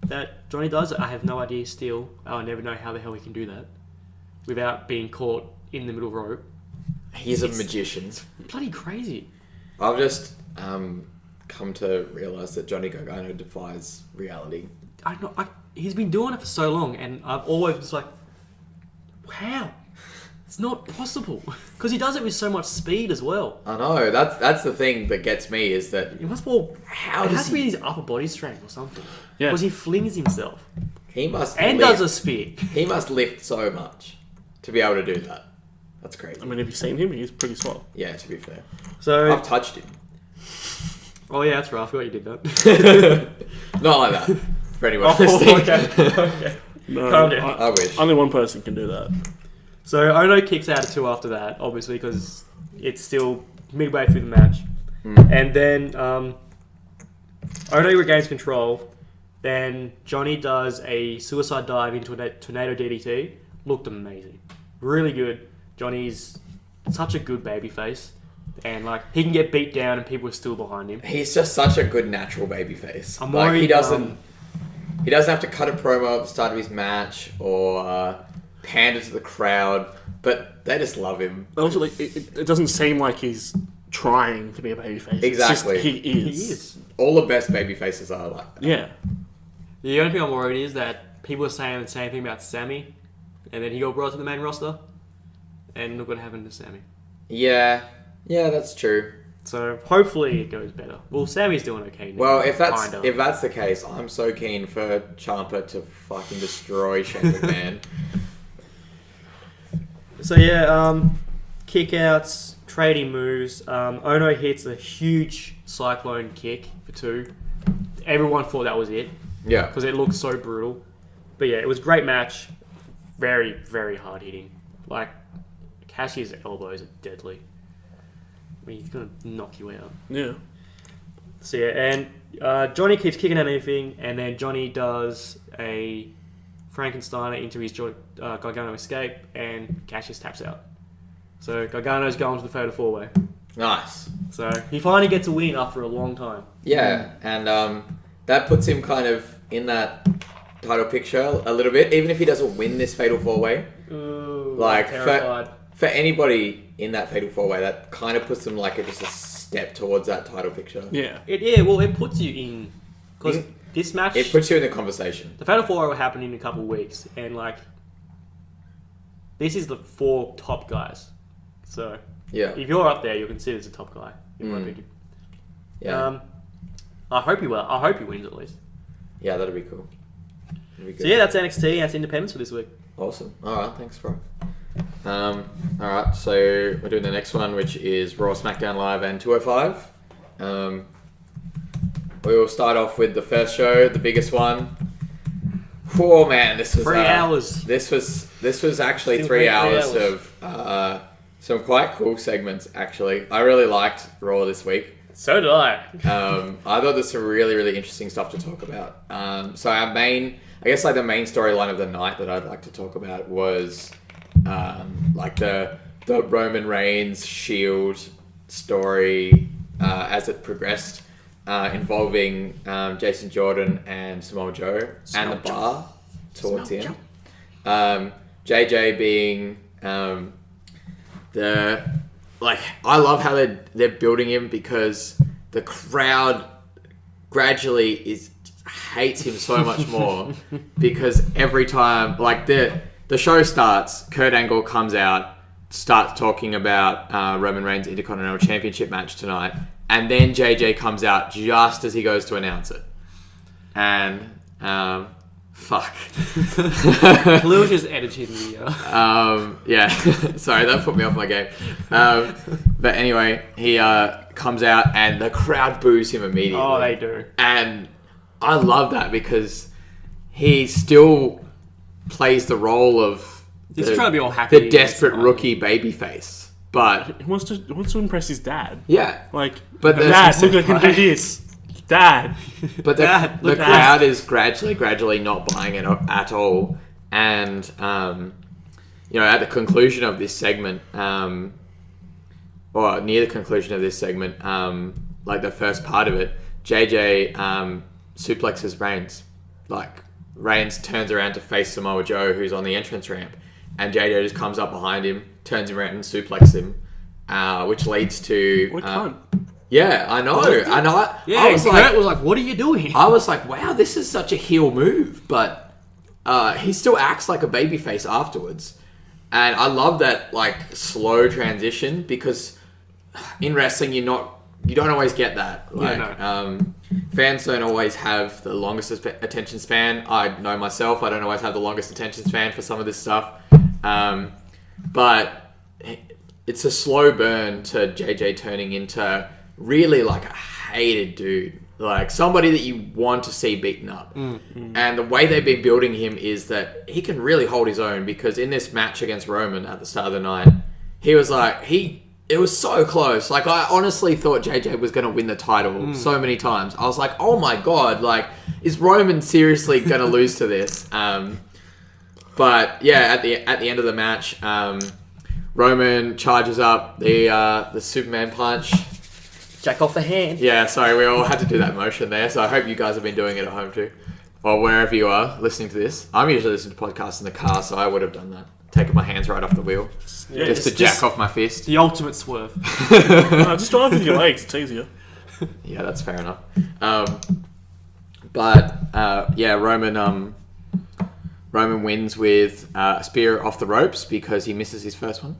that Johnny does, I have no idea still. I'll never know how the hell he can do that without being caught in the middle rope. He's a magician. Bloody crazy. I've just come to realise that Johnny Gargano defies reality. He's been doing it for so long, and I've always just like, how? It's not possible. Because he does it with so much speed as well. I know. That's the thing that gets me is that... It must be his upper body strength or something. Yeah. Because he flings himself. He must does a spear. He must lift so much to be able to do that. That's crazy. I mean, have you seen him? He's pretty swole. Yeah, to be fair. So I've touched him. Oh yeah, that's right. I forgot you did that. Not like that. For anyone Oh, listening. okay. No, Calm down. I wish. Only one person can do that. So Ono kicks out at 2 after that, obviously, because it's still midway through the match. And then Ono regains control. Then Johnny does a suicide dive into a tornado DDT. Looked amazing. Really good. Johnny's such a good babyface. And like he can get beat down and people are still behind him. He's just such a good natural babyface. I'm like worried, he doesn't have to cut a promo at the start of his match or pander to the crowd, but they just love him. But also, like, it doesn't seem like he's trying to be a babyface. Exactly. It's just, he is. All the best babyfaces are like that. Yeah. The only thing I'm worried is that people are saying the same thing about Sammy, and then he got brought to the main roster, and look what happened to Sammy. Yeah, that's true. So hopefully it goes better. Well, Sammy's doing okay now. Well, if that's the case, I'm so keen for Ciampa to fucking destroy Shane McMahon. So yeah, kickouts, trading moves. Ono hits a huge cyclone kick for 2. Everyone thought that was it. Yeah. Because it looked so brutal. But yeah, it was a great match. Very, very hard hitting. Like, Cashier's elbows are deadly. I mean, he's going to knock you out. Yeah. So yeah, and Johnny keeps kicking at anything, and then Johnny does a Frankensteiner into his Gargano escape, and Cassius taps out. So Gargano's going to the fatal 4-way. Nice. So he finally gets a win after a long time. Yeah, and that puts him kind of in that title picture a little bit, even if he doesn't win this fatal 4-way. Ooh, like terrified. for anybody in that fatal 4-way, that kind of puts them like just a step towards that title picture. Yeah. It puts you in, because this match, it puts you in the conversation. The fatal 4-way will happen in a couple of weeks, and like this is the 4 top guys. So yeah, if you're up there, you're considered as a top guy in my opinion. Yeah. I hope he will. I hope he wins at least. Yeah, that'd be cool. So yeah, that's NXT. That's Independence for this week. Awesome. All right, thanks, bro. All right, so we're doing the next one, which is Raw, SmackDown Live, and 205. We will start off with the first show, the biggest one. Oh man, this was 3 hours. This was actually Still 3 hours of some quite cool segments. Actually, I really liked Raw this week. So did I. I thought there's some really, really interesting stuff to talk about. So our main, I guess, like the main storyline of the night that I'd like to talk about was like the Roman Reigns Shield story as it progressed, involving Jason Jordan and Samoa Joe and the bar towards the end. JJ being I love how they're building him, because the crowd gradually hates him so much more because every time the show starts, Kurt Angle comes out, starts talking about Roman Reigns' Intercontinental Championship match tonight, and then JJ comes out just as he goes to announce it. And fuck. Lil just edited me. Yeah. Sorry, that put me off my game. But anyway, he comes out and the crowd boos him immediately. Oh, they do. And I love that because he still plays the role of He's trying to be all happy. the desperate rookie babyface. But He wants to impress his dad. yeah. Like, But there's- Dad, look, I can do this. Dad. But Dad, the look crowd is gradually not buying it at all. And, at the conclusion of this segment, or near the conclusion of this segment, like the first part of it, JJ suplexes Reigns. Like, Reigns turns around to face Samoa Joe, who's on the entrance ramp, and JJ just comes up behind him, turns him around and suplexes him, which leads to... What a cunt. Yeah, I know. And I was like, what are you doing? I was like, wow, this is such a heel move, but he still acts like a babyface afterwards. And I love that, like, slow transition, because in wrestling, you don't always get that. Like, fans don't always have the longest attention span. I know myself, I don't always have the longest attention span for some of this stuff. But it's a slow burn to JJ turning into really like a hated dude. Like somebody that you want to see beaten up. And the way they've been building him is that he can really hold his own, because in this match against Roman at the start of the night, he was like, it was so close. Like, I honestly thought JJ was going to win the title so many times. I was like, oh my God, like, is Roman seriously going to lose to this? But yeah, at the end of the match, Roman charges up the Superman punch. Jack off the hand. Yeah, sorry, we all had to do that motion there, so I hope you guys have been doing it at home too. Or wherever you are listening to this. I'm usually listening to podcasts in the car, so I would have done that. Taking my hands right off the wheel. Yeah, just to jack off my fist. The ultimate swerve. No, just drive with your legs, it's easier. Yeah, that's fair enough. Yeah, Roman wins with a spear off the ropes because he misses his first one.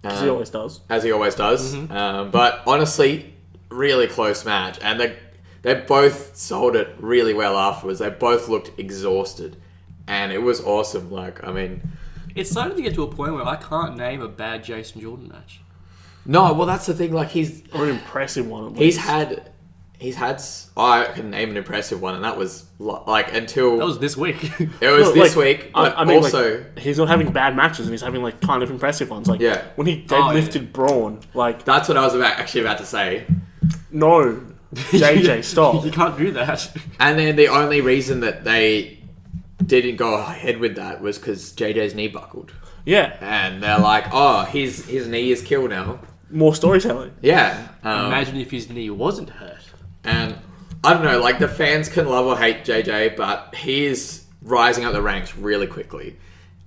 As he always does. As he always does. But honestly, really close match. And they both sold it really well afterwards. They both looked exhausted. And it was awesome. Like, I mean... It's starting to get to a point where I can't name a bad Jason Jordan match. No, well, that's the thing. Like, or an impressive one. At least. He's had. I can name an impressive one, and that was like until that was this week. It was this week, but I mean, also like, he's not having bad matches, and he's having like kind of impressive ones. Like when he deadlifted Braun, like that's what I was actually about to say. No, JJ, stop! You can't do that. And then the only reason that they didn't go ahead with that was because JJ's knee buckled. Yeah, and they're like, oh, his knee is killed now. More storytelling. Yeah. Imagine if his knee wasn't hurt. And I don't know, like the fans can love or hate JJ, but he is rising up the ranks really quickly.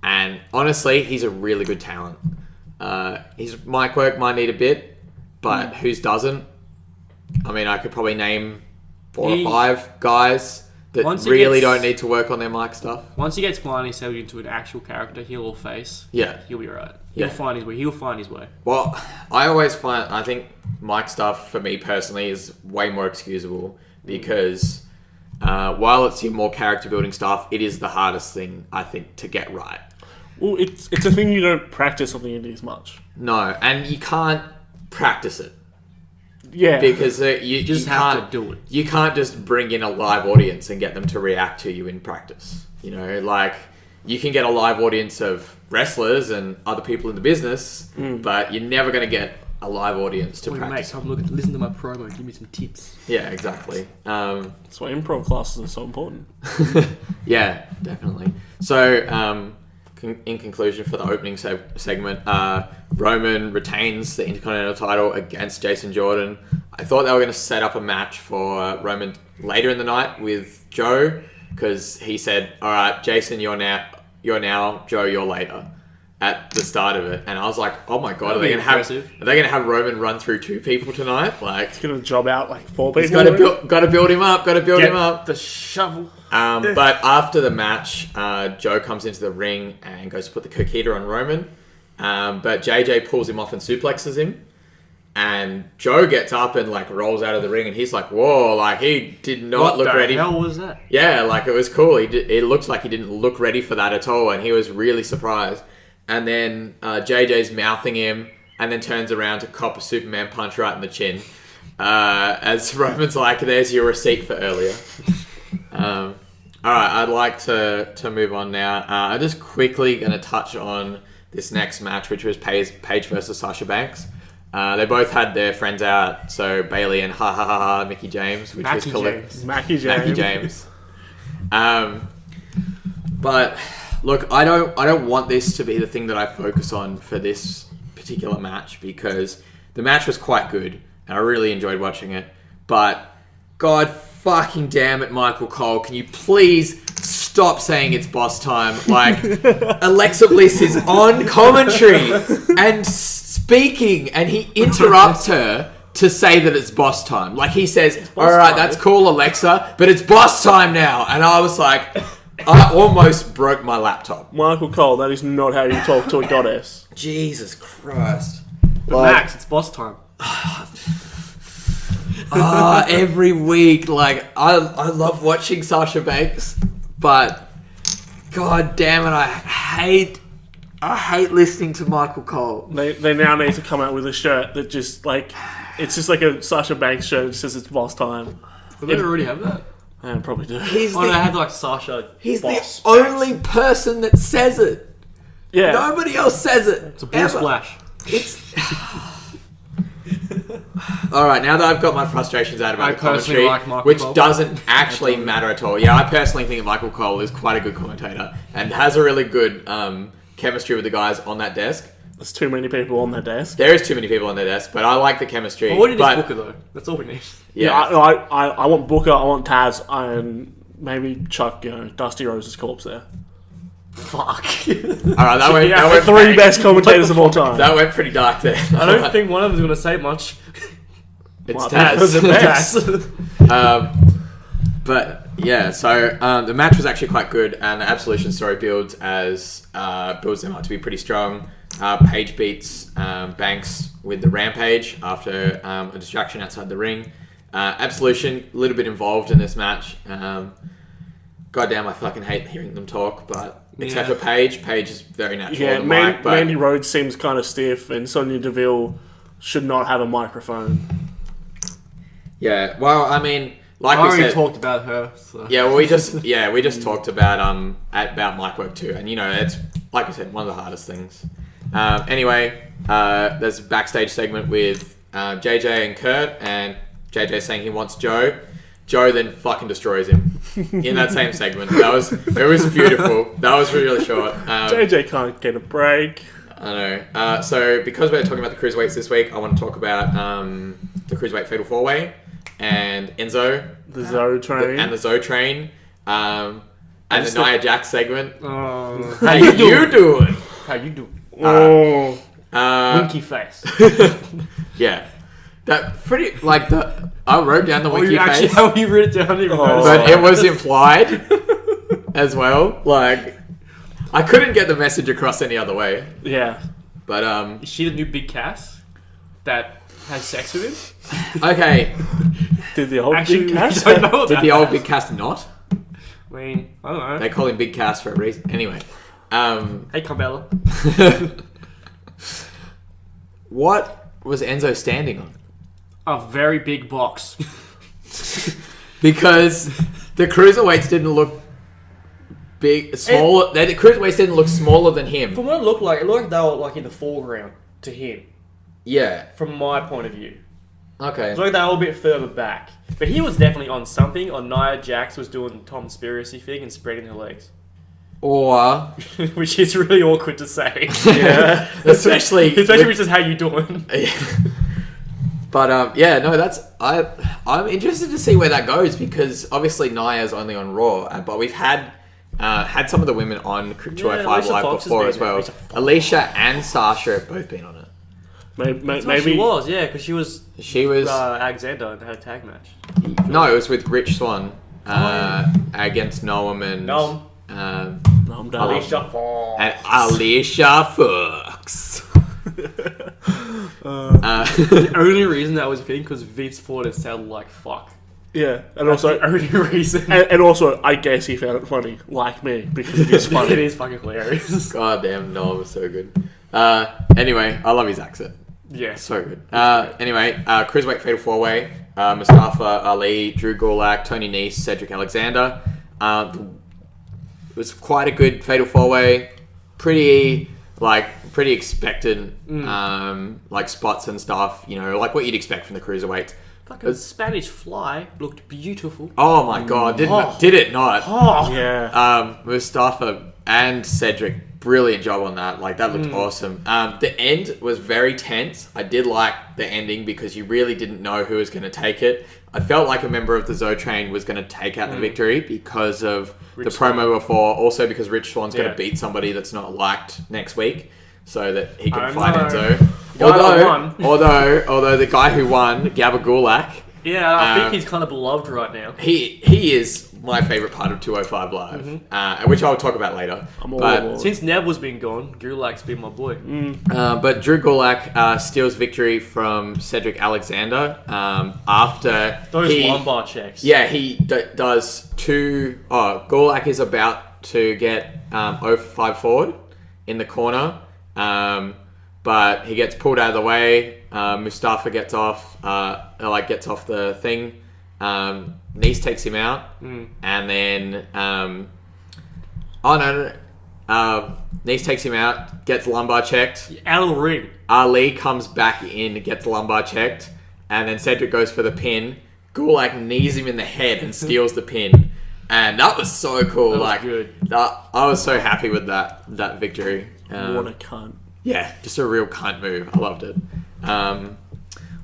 And honestly, he's a really good talent. His mic work might need a bit, but whose doesn't? I mean, I could probably name 4 or 5 guys that really don't need to work on their mic stuff. Once he gets finally settled into an actual character, heel or face, he'll be alright. He'll find his way. He'll find his way. Well, I think mic stuff for me personally is way more excusable because while it's your more character building stuff, it is the hardest thing I think to get right. Well, it's a thing you don't practice something in as much. No, and you can't practice it. Yeah, because you just have to do it. You can't just bring in a live audience and get them to react to you in practice. You know, like you can get a live audience of wrestlers and other people in the business, but you're never going to get a live audience to practice. Mate, come listen to my promo. Give me some tips. Yeah, exactly. That's why improv classes are so important. Yeah, definitely. So, in conclusion for the opening segment, Roman retains the Intercontinental title against Jason Jordan. I thought they were going to set up a match for Roman later in the night with Joe, because he said, all right, Jason, you're now, Joe, you're later, at the start of it. And I was like, oh my God, are they going to have Roman run through 2 people tonight? Like, he's going to job out like 4 people. He's got to build him up, the shovel. But after the match, Joe comes into the ring and goes to put the cook heater on Roman. But JJ pulls him off and suplexes him. And Joe gets up and like rolls out of the ring, and he's like, whoa, like he did not look ready. What the hell was that? Yeah, like it was cool. It looks like he didn't look ready for that at all, and he was really surprised. And then JJ's mouthing him, and then turns around to cop a Superman punch right in the chin. As Roman's like, there's your receipt for earlier. Alright, I'd like to move on now. I'm just quickly going to touch on this next match, which was Paige versus Sasha Banks. They both had their friends out, so Bailey and Mickey James, which was Mackie James. But look, I don't want this to be the thing that I focus on for this particular match, because the match was quite good and I really enjoyed watching it. But God fucking damn it, Michael Cole, can you please stop saying it's boss time? Like, Alexa Bliss is on commentary and speaking, and he interrupts her to say that it's boss time. Like, he says, alright, that's cool, Alexa, but it's boss time now. And I was like, I almost broke my laptop. Michael Cole, that is not how you talk to a goddess. Jesus Christ. But Max, it's boss time. Every week, like, I love watching Sasha Banks, but god damn it, I hate listening to Michael Cole. They now need to come out with a shirt that just, like, it's just like a Sasha Banks shirt that says it's boss time. Do they already have that? I probably do. They have, like, Sasha He's boss the only person that says it. Yeah. Nobody else says it. It's a blue splash. It's... Alright, now that I've got my frustrations out about the commentary, like which Cole. doesn't actually matter at all. Yeah, I personally think that Michael Cole is quite a good commentator and has a really good chemistry with the guys on that desk. There's too many people on that desk. There is too many people on their desk, but I like the chemistry. Well, what did Booker, though? That's all we need. Yeah, I want Booker, I want Taz, and maybe chuck, Dusty Rose's corpse there. Fuck. Alright, that went... the three best commentators of all time. That went pretty dark there. I don't think one of them's going to say much. It's Taz. But yeah, so the match was actually quite good, and the Absolution story builds them up to be pretty strong. Paige beats Banks with the Rampage after a distraction outside the ring. Absolution a little bit involved in this match. Goddamn, I fucking hate hearing them talk, but except for Paige is very natural. Yeah, on the mic, but Mandy Rhodes seems kind of stiff, and Sonya Deville should not have a microphone. yeah, well, I mean, like I we already said, talked about her. So. yeah, well, we just talked about mic work too, and it's like I said, one of the hardest things. Anyway, there's a backstage segment with JJ and Kurt, and JJ saying he wants Joe. Joe then fucking destroys him in that same segment. It was beautiful. That was really short. JJ can't get a break. I know. So because we're talking about the cruiserweights this week, I want to talk about the cruiserweight fatal 4-way and Enzo, the Zoe train, and the Zoe train, and the Nia Jax segment. How you doing? How you doing? Winky face. Yeah. That pretty, like, I wrote down the winky face. How you wrote it down? But it was implied as well. Like, I couldn't get the message across any other way. Yeah. But, Is she the new Big Cass that has sex with him? Okay. Did the old Big Cass? I don't know Did about the old that. Big Cass not? I mean, I don't know. They call him Big Cass for a reason. Anyway. Hey, Carmella. What was Enzo standing on? A very big box. Because the cruiserweights didn't look smaller. The cruiserweights didn't look smaller than him. From what it looked like they were like in the foreground to him. Yeah. From my point of view. Okay. It's like they were a bit further back. But he was definitely on something, or Nia Jax was doing the Tom Conspiracy thing and spreading her legs. Or... Which is really awkward to say. Yeah. Especially when it's just how you doing. But I'm interested to see where that goes, because obviously Nia's only on Raw, but we've had some of the women on 205 Live before as well. Alicia and Sasha have both been on it. Maybe she was, yeah, because she was Alexander and had a tag match. No, it was with Rich Swann against Noam and Alicia Fox. And Alicia Fox. The only reason that was a thing because Vince thought it sounded like fuck. Yeah, and That's also the only reason. and also, I guess he found it funny, like me, because it is funny. It is fucking hilarious. God damn, Noam was so good. Anyway, I love his accent. Yeah, So good. Anyway, Cruiserweight Fatal 4-Way. Mustafa Ali, Drew Gulak, Tony Nese, Cedric Alexander. It was quite a good Fatal 4-Way. Pretty expected, spots and stuff. Like what you'd expect from the Cruiserweights. fucking Spanish Fly looked beautiful. Oh my god, did it not? Oh, Yeah. Mustafa and Cedric brilliant job on that. Like, that looked awesome. The end was very tense. I did like the ending because you really didn't know who was going to take it. I felt like a member of the Zoe Train was going to take out the victory because of the promo before. Also because Rich Swan's going to beat somebody that's not liked next week so that he can fight Enzo. Although the guy who won, Gabba Gulak... Yeah, I think he's kind of beloved right now. He is my favourite part of 205 Live, which I'll talk about later. Since Neville's been gone, Gulak's been my boy. But Drew Gulak steals victory from Cedric Alexander after those lumbar checks. Yeah, he does two... Gulak is about to get 05 forward in the corner, but he gets pulled out of the way. Mustafa gets off the thing. Nice takes him out, and then Nice takes him out, gets lumbar checked. Out of the ring. Ali comes back in, gets lumbar checked, and then Cedric goes for the pin. Gulak knees him in the head and steals the pin, and that was so cool. That was good. I was so happy with that victory. What a cunt. Yeah, just a real cunt move. I loved it.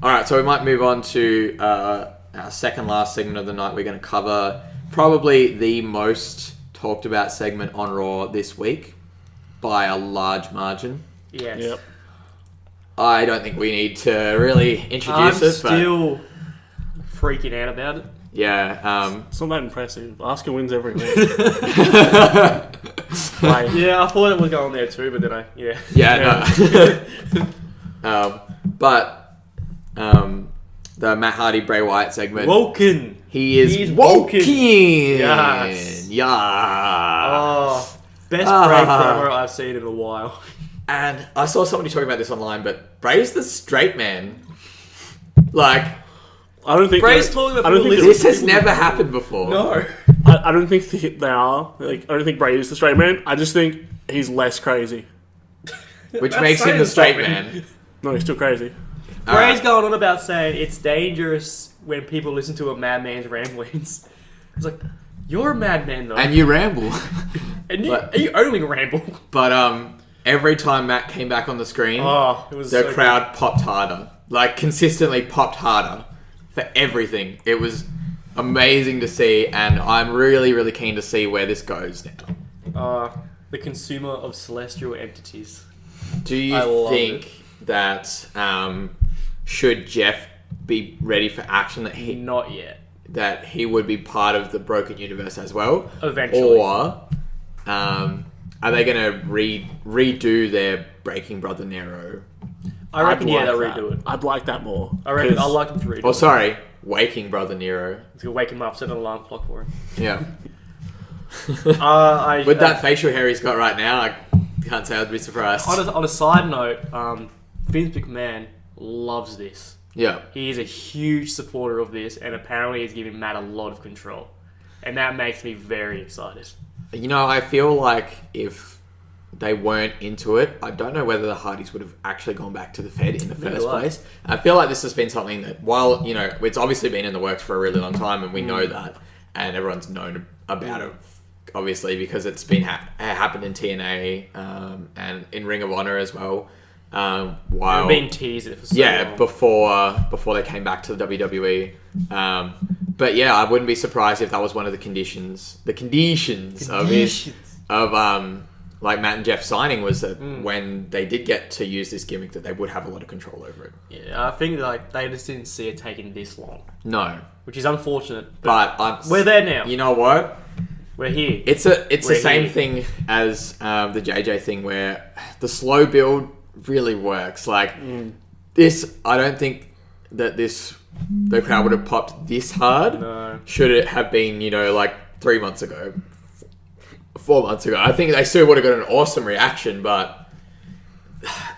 Alright, so we might move on to our second last segment of the night. We're going to cover probably the most talked about segment on Raw this week by a large margin. Yes. Yep. I don't think we need to really introduce it. I'm still freaking out about it. Yeah. It's not that impressive. Asuka wins every week. Yeah, I thought it was going there too, but then no. But the Matt Hardy Bray Wyatt segment. Woken. He's woken. Yes. Yeah. Oh, best Bray promo I've seen in a while. And I saw somebody talking about this online, but Bray's the straight man. Like, I don't think Bray's talking about this has never happened before. No. I don't think they are. Like, I don't think Bray is the straight man. I just think he's less crazy. Which makes him the straight man. No, he's still crazy. Bray's going on about saying it's dangerous when people listen to a madman's ramblings. It's like, you're a madman though. And you ramble. And you only ramble. But every time Matt came back on the screen, the crowd popped harder. Like, consistently popped harder for everything. It was amazing to see, and I'm really, really keen to see where this goes now. The consumer of celestial entities. Do you think that should Jeff be ready for action not yet, that he would be part of the Broken Universe as well? Eventually. Or are they going to redo their Breaking Brother Nero? I reckon, they'll redo it. I'd like that more. I reckon I'd like them to redo it. Oh, sorry. Waking Brother Nero. It's going to wake him up, set an alarm clock for him. Yeah. With that facial hair he's got right now, I can't say I'd be surprised. On a side note, Vince McMahon loves this. Yeah. He is a huge supporter of this, and apparently he's giving Matt a lot of control. And that makes me very excited. You know, I feel like if they weren't into it, I don't know whether the Hardys would have actually gone back to the Fed in the first place. I feel like this has been something that, while, you know, it's obviously been in the works for a really long time, and we know that, and everyone's known about it, obviously, because it's been happened in TNA and in Ring of Honor as well. While being teased for so long. before they came back to the WWE. But yeah, I wouldn't be surprised if that was one of the conditions. The conditions. of like Matt and Jeff signing was that when they did get to use this gimmick, that they would have a lot of control over it. Yeah, I think like they just didn't see it taking this long. No, which is unfortunate. But we're there now. You know what? We're here. It's the same thing as the JJ thing, where the slow build really works. Like this, I don't think that the crowd would have popped this hard. No. Should it have been, you know, like 3 months ago, 4 months ago. I think they still would have got an awesome reaction, but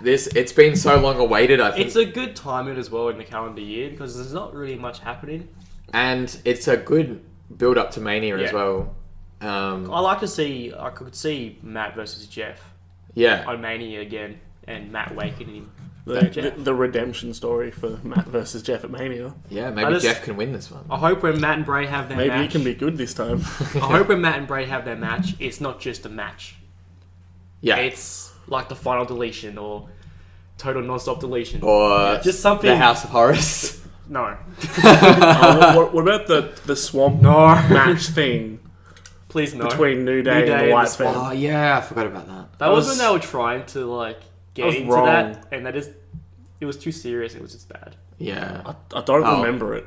it's been so long awaited, I think. It's a good timing as well in the calendar year because there's not really much happening. And it's a good build up to Mania as well. I could see Matt versus Jeff. Yeah. On Mania again, and Matt waking him. The redemption story for Matt versus Jeff at Mania. Yeah, maybe Jeff can win this one. I hope when Matt and Bray have their match... Maybe he can be good this time. I hope when Matt and Bray have their match, it's not just a match. Yeah. It's like the final deletion or total non-stop deletion. Or just something. The House of Horrors. No. What about the swamp match thing Please no. between New Day and the White Fan? Oh, yeah, I forgot about that. That was when they were trying to like get into wrong. that, and it was too serious. It was just bad. Yeah. I don't remember it.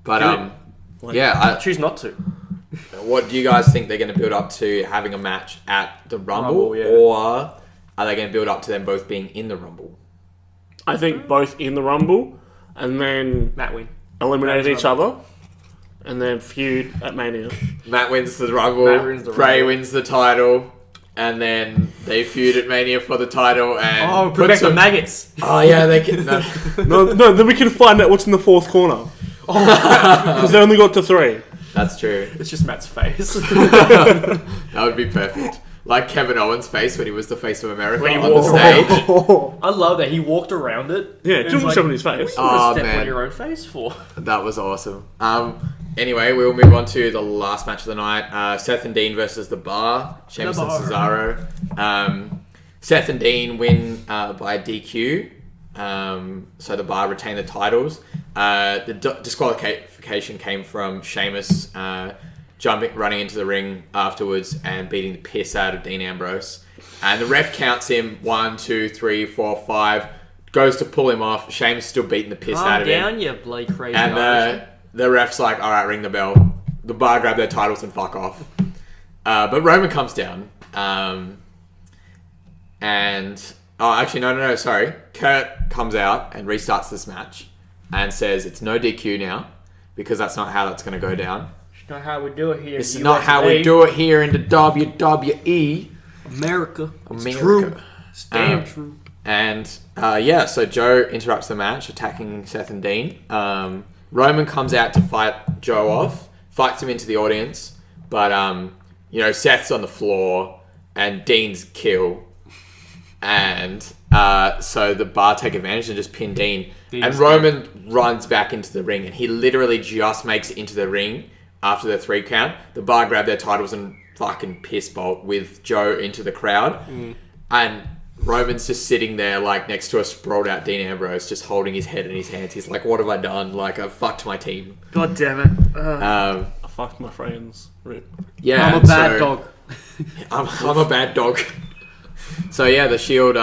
But, Choose not to. what do you guys think they're going to build up to having a match at the Rumble? Yeah. Or are they going to build up to them both being in the Rumble? I think both in the Rumble and then Matt win. eliminate Matt each other and then feud at Mania. Matt wins the Rumble, Matt wins the Bray Rumble. wins the title, and then they feud at Mania for the title and... Oh, put back the maggots. Oh, yeah, they can... No. No, then we can find out what's in the fourth corner. Because they only got to 3. That's true. It's just Matt's face. That would be perfect. Like Kevin Owens' face when he was the face of America When he on the walked stage. I love that he walked around it. Yeah, and took was shove in his face. Oh, step man. on your own face for. That was awesome. Anyway, we'll move on to the last match of the night. Seth and Dean versus The Bar. Sheamus and Cesaro. Seth and Dean win by DQ. So The Bar retain the titles. The disqualification came from Sheamus running into the ring afterwards and beating the piss out of Dean Ambrose. And the ref counts him 1, 2, 3, 4, 5. Goes to pull him off. Sheamus still beating the piss out of him. Calm down, you bloody crazy And Irishman. the ref's like, all right, ring the bell. The Bar grab their titles and fuck off. But Roman comes down. Sorry. Kurt comes out and restarts this match and says it's no DQ now because that's not how that's going to go down. It's not how we do it here. It's not how we do it here in the WWE. America. It's America. true. It's damn true. And so Joe interrupts the match, attacking Seth and Dean. Roman comes out to fight Joe off, fights him into the audience, but Seth's on the floor and Dean's kill, and so the Bar take advantage and just pin Dean. And Roman runs back into the ring, and he literally just makes it into the ring after the 3 count. The Bar grab their titles and fucking piss bolt with Joe into the crowd, and Roman's just sitting there like next to a sprawled out Dean Ambrose, just holding his head in his hands. He's like, what have I done? Like, I've fucked my team. God damn it. I fucked my friends. Rip. Yeah, I'm a bad dog. I'm a bad dog. So yeah, the Shield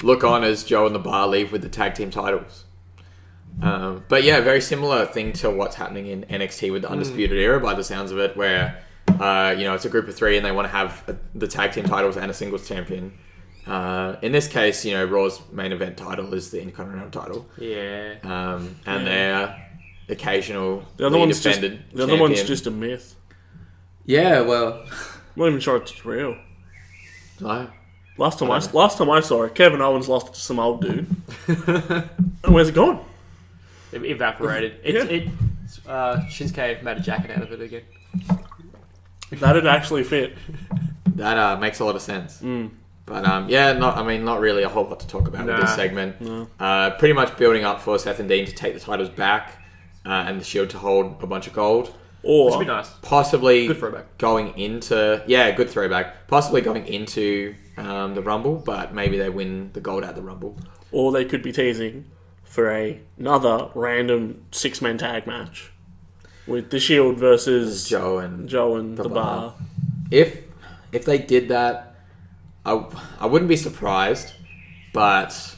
look on as Joe and the Bar leave with the tag team titles. But yeah, very similar thing to what's happening in NXT with the Undisputed Era by the sounds of it, where it's a group of 3 and they want to have the tag team titles and a singles champion. In this case, Raw's main event title is the Intercontinental title. Yeah. Their occasional The other one's defended the other one's just a myth. Yeah, well, I'm not even sure it's real. no. Last time I saw it, Kevin Owens lost it to some old dude. And where's it gone? It evaporated. Shinsuke made a jacket out of it again. That'd actually fit. That makes a lot of sense. But not really a whole lot to talk about with this segment. No. Pretty much building up for Seth and Dean to take the titles back and the Shield to hold a bunch of gold. Which would Or be nice. Possibly Good throwback. going into... Yeah, good throwback. Possibly going into the Rumble, but maybe they win the gold at the Rumble. or they could be teasing for another random 6-man tag match with the Shield versus Joe and the Bar. If they did that, I wouldn't be surprised, but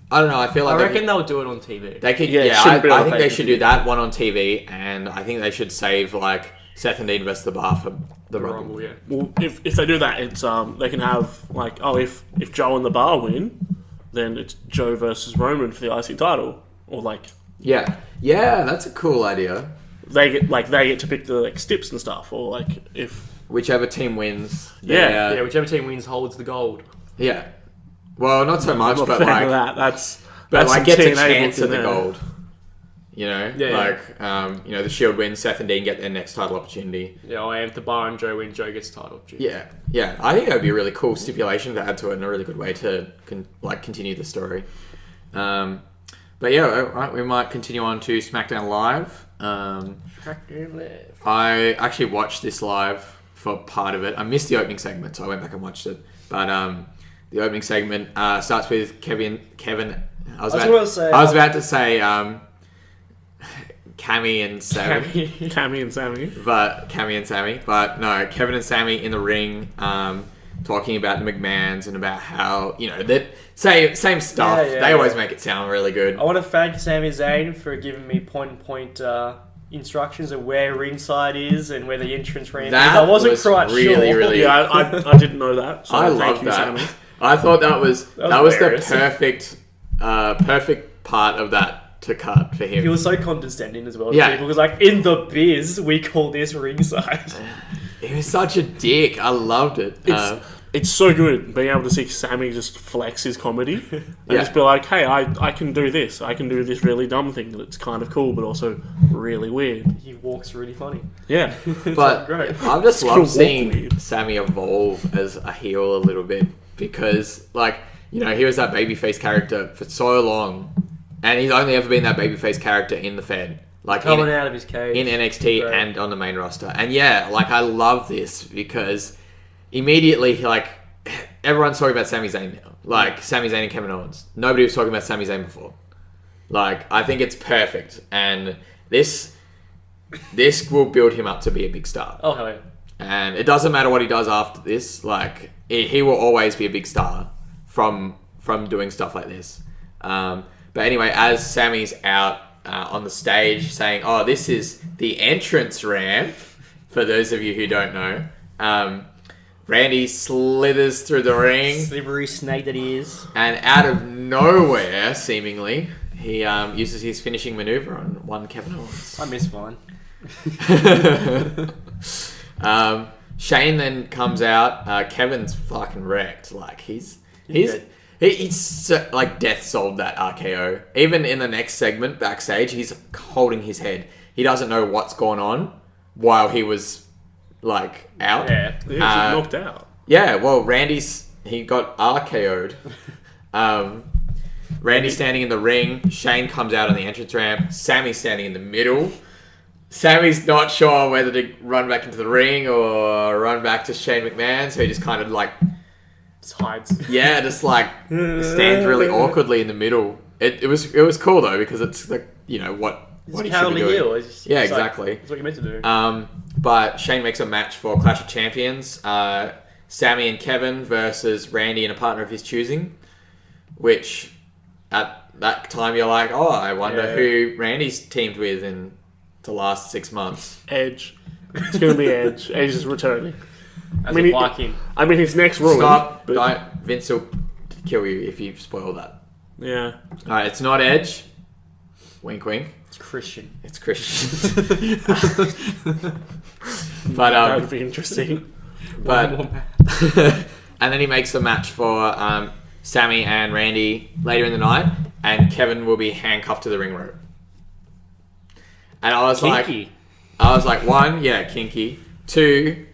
I don't know. I feel like I reckon they'll do it on TV. they could. Yeah, it Yeah, shouldn't be on I think they pay-per-view. should do that one on TV, and I think they should save like Seth and Dean versus the Bar for the Rumble. Rumble, yeah. Well, if they do that, it's they can have like if Joe and the Bar win, then it's Joe versus Roman for the IC title, or like Yeah, that's a cool idea. they get to pick the stips and stuff, or like if Whichever team wins, Yeah, whichever team wins holds the gold. yeah. Well, not so much, I'm not but a fan like, of that. That's like gets a TNA chance booked at in the there. gold. You know, Yeah, the Shield wins, Seth and Dean get their next title opportunity. Yeah, and if the Bar and Joe win, Joe gets the title. Yeah. I think that would be a really cool stipulation to add to it, and a really good way to continue the story. But yeah, all right, we might continue on to SmackDown Live. I actually watched this live for part of it. I missed the opening segment, so I went back and watched it. But the opening segment starts with Kevin. I was about to say Cammy and Sammy. Cammy and Sammy. But no, Kevin and Sammy in the ring, talking about the McMahons and about how, that same stuff. They always make it sound really good. I want to thank Sami Zayn for giving me point instructions of where ringside is and where the entrance ramp is. I wasn't quite sure. Really. Yeah, I didn't know that. So I love that. Sammy. I thought that was the perfect part of that to cut for him. He was so condescending as well. Yeah, because in the biz we call this ringside. He was such a dick. I loved it. It's so good being able to see Sammy just flex his comedy and just be like, hey, I can do this. I can do this really dumb thing that's kind of cool, but also really weird. He walks really funny. Yeah. But great. I've just loved seeing Sammy evolve as a heel a little bit because, he was that babyface character for so long, and he's only ever been that babyface character in the Fed. Coming out of his cage. In NXT and on the main roster. And I love this because immediately, everyone's talking about Sami Zayn now. Sami Zayn and Kevin Owens. Nobody was talking about Sami Zayn before. I think it's perfect. And this will build him up to be a big star. Oh, hell yeah. And it doesn't matter what he does after this. He will always be a big star from doing stuff like this. But anyway, as Sammy's out on the stage saying, oh, this is the entrance ramp, for those of you who don't know, Randy slithers through the ring. Slippery snake that he is. And out of nowhere, seemingly, he uses his finishing maneuver on one Kevin Owens. I miss mine. Shane then comes out. Kevin's fucking wrecked. He's death sold that RKO. Even in the next segment backstage, he's holding his head. He doesn't know what's going on while he was out. Yeah, he was knocked out. Yeah, well, he got RKO'd. Randy's standing in the ring. Shane comes out on the entrance ramp. Sammy's standing in the middle. Sammy's not sure whether to run back into the ring or run back to Shane McMahon, so he just kind of just hides. Yeah, just stands really awkwardly in the middle. It was cool though because it's what he should be doing. Yeah, exactly. That's what you're meant to do. But Shane makes a match for Clash of Champions. Sammy and Kevin versus Randy and a partner of his choosing, which at that time you're like, oh, I wonder who Randy's teamed with in the last 6 months. Edge. It's going to be Edge. Edge is returning. I mean, his next rule. Stop. Vince will kill you if you spoil that. Yeah. Alright, it's not Edge. Wink, wink. It's Christian. But that would be interesting. But and then he makes a match for Sammy and Randy later in the night, and Kevin will be handcuffed to the ring rope. And I was kinky. One, yeah, kinky. Two,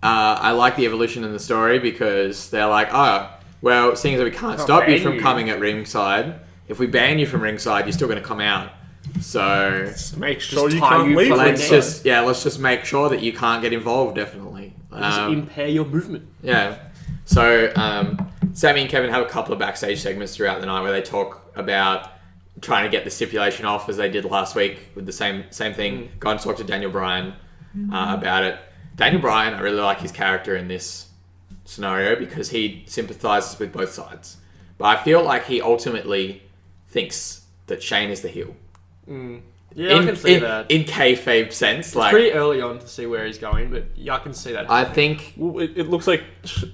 I like the evolution in the story because they're like, oh, well, seeing as we can't stop you from coming at ringside, if we ban you from ringside, you're still going to come out. So just make sure you can't leave. Let's just make sure that you can't get involved. Definitely, just impair your movement. Yeah. So Sammy and Kevin have a couple of backstage segments throughout the night where they talk about trying to get the stipulation off as they did last week with the same thing. Go and talk to Daniel Bryan about it. Daniel Bryan, I really like his character in this scenario because he sympathizes with both sides. But I feel like he ultimately thinks that Shane is the heel. Yeah, I can see that. In kayfabe sense. It's pretty early on to see where he's going, but yeah, I can see that. I think... Well, it looks like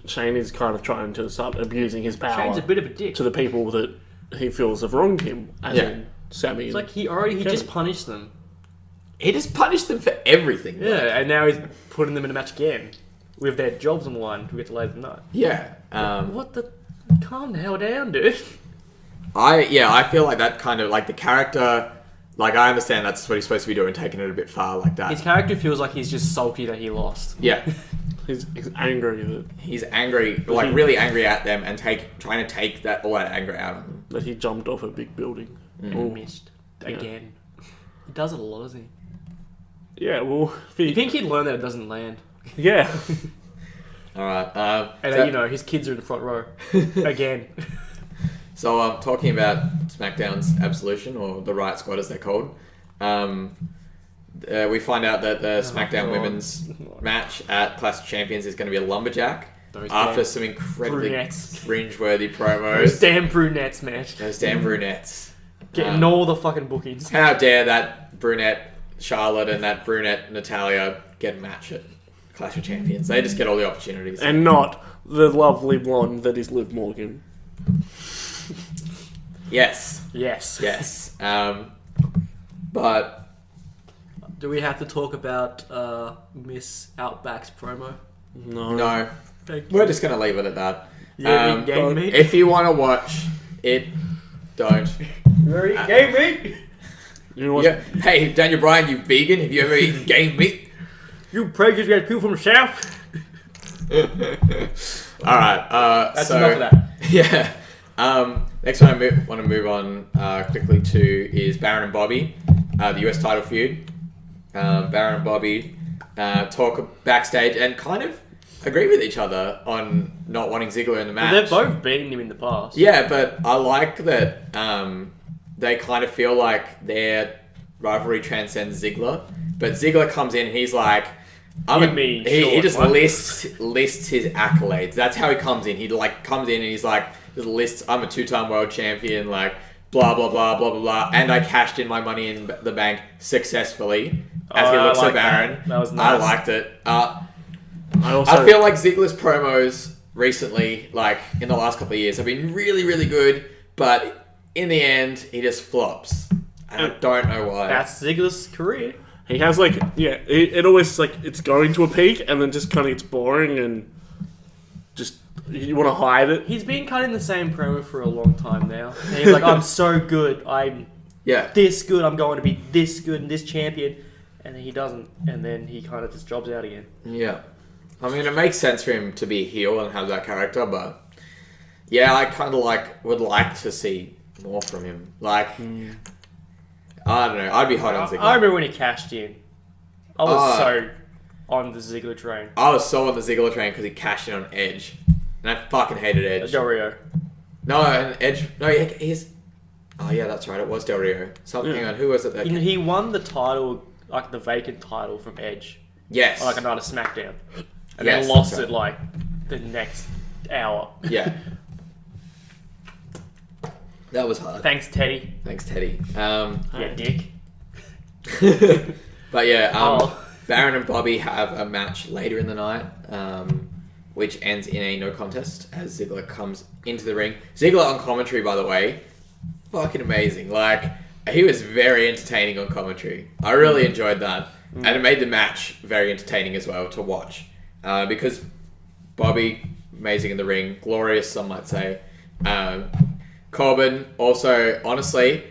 Shane is kind of trying to start abusing his power. Shane's a bit of a dick. To the people that he feels have wronged him, as in Sammy. It's like he just punished them. He just punished them for everything. Yeah, and now he's putting them in a match again with their jobs on the line to get to later tonight. Yeah. What the... Calm the hell down, dude. I feel like that kind of... Like, the character... Like, I understand that's what he's supposed to be doing, taking it a bit far like that. His character feels like he's just salty that he lost. Yeah. He's angry that... He's angry, like, really angry at them and trying to take all that anger out of them. That he jumped off a big building. And missed. Again. He does it a lot, doesn't he? Yeah, well... You think he'd learn that it doesn't land? Yeah. All right. And So, you know, his kids are in the front row. Again. so talking about SmackDown's Absolution, or the Riot Squad as they're called, we find out that the SmackDown Women's match at Clash of Champions is going to be a lumberjack. After some incredibly cringe-worthy promos. Those damn brunettes, man. Those damn brunettes. Getting all the fucking bookings. How dare that brunette Charlotte and that brunette Natalia get a match at Clash of Champions? They just get all the opportunities. And not the lovely blonde that is Liv Morgan. Yes. Yes. But... Do we have to talk about Miss Outback's promo? No. Thank We're just going to leave it at that. Yeah, game meat. If you want to watch it, don't. You ever eaten game meat? You know what? Yeah. Hey, Daniel Bryan, you vegan? Have you ever eaten game meat? You prejudice got people from the south? Alright, That's enough of that. Yeah. Next one I want to move on quickly to is Baron and Bobby, the US title feud. Baron and Bobby talk backstage and kind of agree with each other on not wanting Ziggler in the match. Well, they've both beaten him in the past. Yeah, but I like that they kind of feel like their rivalry transcends Ziggler. But Ziggler comes in and he's like, he just lists his accolades. That's how he comes in. He comes in and he's like, just lists, I'm a 2-time world champion, like blah blah blah blah blah blah, and I cashed in my money in the bank successfully. As he looks at Baron, that was nice. I liked it. I feel like Ziggler's promos recently, like in the last couple of years, have been really, really good, but in the end, he just flops. And I don't know why. That's Ziggler's career. He has it always it's going to a peak and then just kind of gets boring and just you want to hide it. He's been kind of in the same promo for a long time now. And he's like, I'm so good. I'm this good. I'm going to be this good and this champion. And then he doesn't. And then he kind of just jobs out again. Yeah. I mean, it makes sense for him to be a heel and have that character, but yeah, I kind of would like to see more from him. I don't know. I'd be hot on Ziggler. I remember when he cashed in. I was so on the Ziggler train. I was so on the Ziggler train because he cashed in on Edge. And I fucking hated Edge. Del Rio. No, and Edge... No, he's... Oh, yeah, that's right. It was Del Rio. Hang on. Who was it that... He won the title, the vacant title from Edge. Yes. On, a night of SmackDown. And then lost it, the next hour. Yeah. That was hard. Thanks, Teddy. Yeah, dick. But Baron and Bobby have a match later in the night, which ends in a no contest as Ziggler comes into the ring. Ziggler on commentary, by the way, fucking amazing. He was very entertaining on commentary. I really enjoyed that. And it made the match very entertaining as well to watch. Because Bobby, amazing in the ring, glorious, some might say. Corbin also, honestly,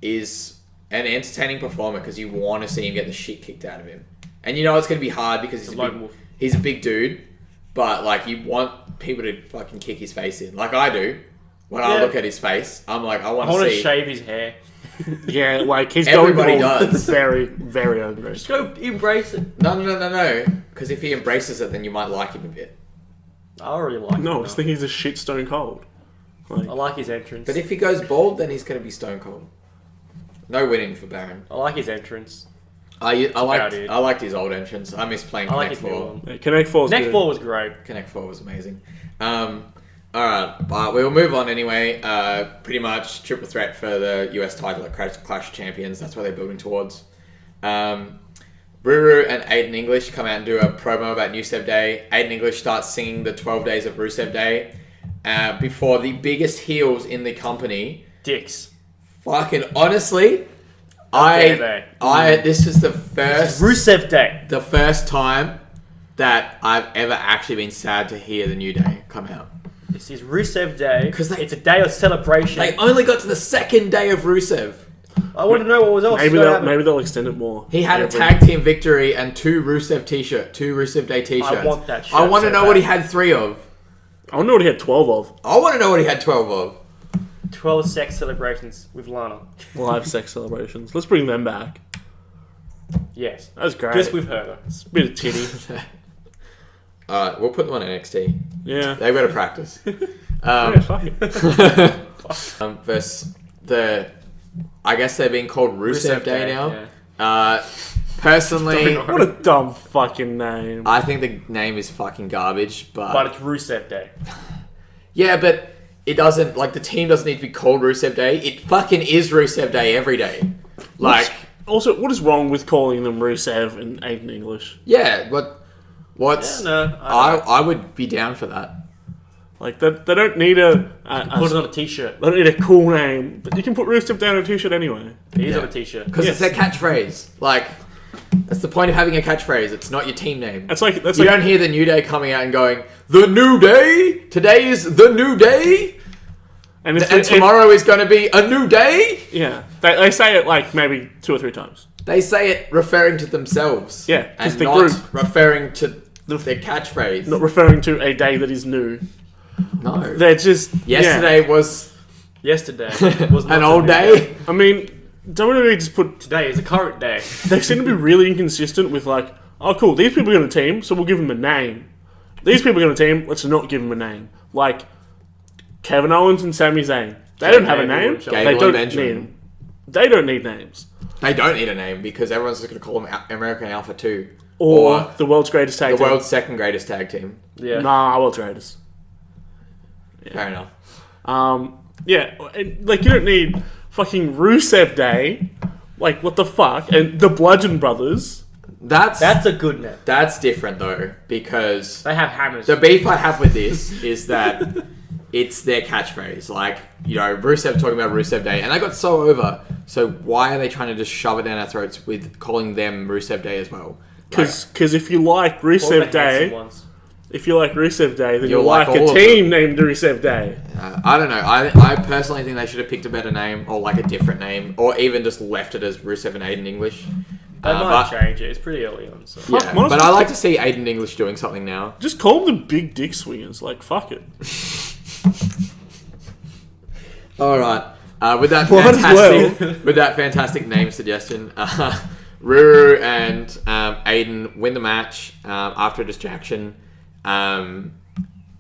is an entertaining performer because you want to see him get the shit kicked out of him. And you know it's going to be hard because he's a big dude, but you want people to fucking kick his face in. Like I do. When I look at his face, I'm like, I want to shave his hair. Yeah, he's Everybody going does. very, very angry. Just go embrace it. No. Because if he embraces it, then you might like him a bit. I already like him. No, I just think he's a shit stone cold. I like his entrance. But if he goes bald, then he's going to be stone cold. No winning for Baron. I like his entrance. I liked his old entrance. I miss playing Connect 4. Yeah, Connect 4 was great. Connect 4 was amazing. Alright, but we'll move on anyway. Pretty much triple threat for the US title at Clash of Champions. That's what they're building towards. Ruru and Aiden English come out and do a promo about Rusev Day. Aiden English starts singing the 12 Days of Rusev Day before the biggest heels in the company. Dicks. Fucking honestly, this is the first Rusev Day. The first time that I've ever actually been sad to hear the New Day come out. This is Rusev Day. Because it's a day of celebration. They only got to the second day of Rusev. I want to know what was else. Maybe they'll extend it more. He had a tag team victory and two Rusev Day t-shirts. I want that shit. I want to know what he had 3 of. I want to know what he had 12 of. I want to know what he had 12 of. 12 sex celebrations with Lana. Live sex celebrations. Let's bring them back. Yes. That was great. Just with her, though. It's a bit of titty. We'll put them on NXT. Yeah. They've got to practice. Yeah, fuck it. Versus I guess they're being called Rusev Day now. Yeah. Personally, What a dumb fucking name. I think the name is fucking garbage, But it's Rusev Day. yeah, but it doesn't, like, the team doesn't need to be called Rusev Day. It fucking is Rusev Day every day. Like, Also, what is wrong with calling them Rusev and Aiden English? yeah, what's... Yeah, no, I would be down for that. Like, they don't need a Put it on a t-shirt. they don't need a cool name, but you can put Rusev down on a t-shirt anyway. It is Yeah. on a t-shirt. Because Yes. it's their catchphrase. Like, that's the point of having a catchphrase. It's not your team name. That's like You don't hear the New Day coming out and going, "The New Day? Today is the New Day? and, And tomorrow is going to be a new day?" yeah, they say it like maybe 2 or 3 times. They say it referring to themselves. Yeah, 'cause and the not group- referring to their catchphrase. Not referring to a day that is new. No. They're just Yesterday was Yesterday was not an the old new day. I mean, WWE just put. Today is a current day. They seem to be really inconsistent with like, oh cool, these people are going to team, so we'll give them a name. These people are going to team, let's not give them a name. Like Kevin Owens and Sami Zayn, they don't have a Gable name. and Shawn. They Gable don't and Benjamin. need. They don't need names. They don't need a name because everyone's just going to call them American Alpha 2. Or the world's greatest tag the team. world's second greatest tag team. Yeah. Nah, world's greatest. Fair enough. Yeah, and, like you don't need fucking Rusev Day. Like what the fuck? And the Bludgeon Brothers. That's That's a good name. That's different though, because They have hammers. the beef I have with this is that it's their catchphrase. Like, you know, Rusev talking about Rusev Day, and they got so over. So why are they trying to just shove it down our throats with calling them Rusev Day as well? Because if you like All the Rusev handsome Day, ones. if you like Rusev Day, then You'll you'll like like a all of team named Rusev Day. I don't know. I personally think they should have picked a better name, or like a different name, or even just left it as Rusev and Aiden English. They might but- change it. It's pretty early on. So. Yeah, Fuck, might as but well I like to see Aiden English doing something now. Just call them the Big Dick Swingers. Like fuck it. All right. With that Might as fantastic, with that fantastic name suggestion, Ruru and Aiden win the match after a distraction.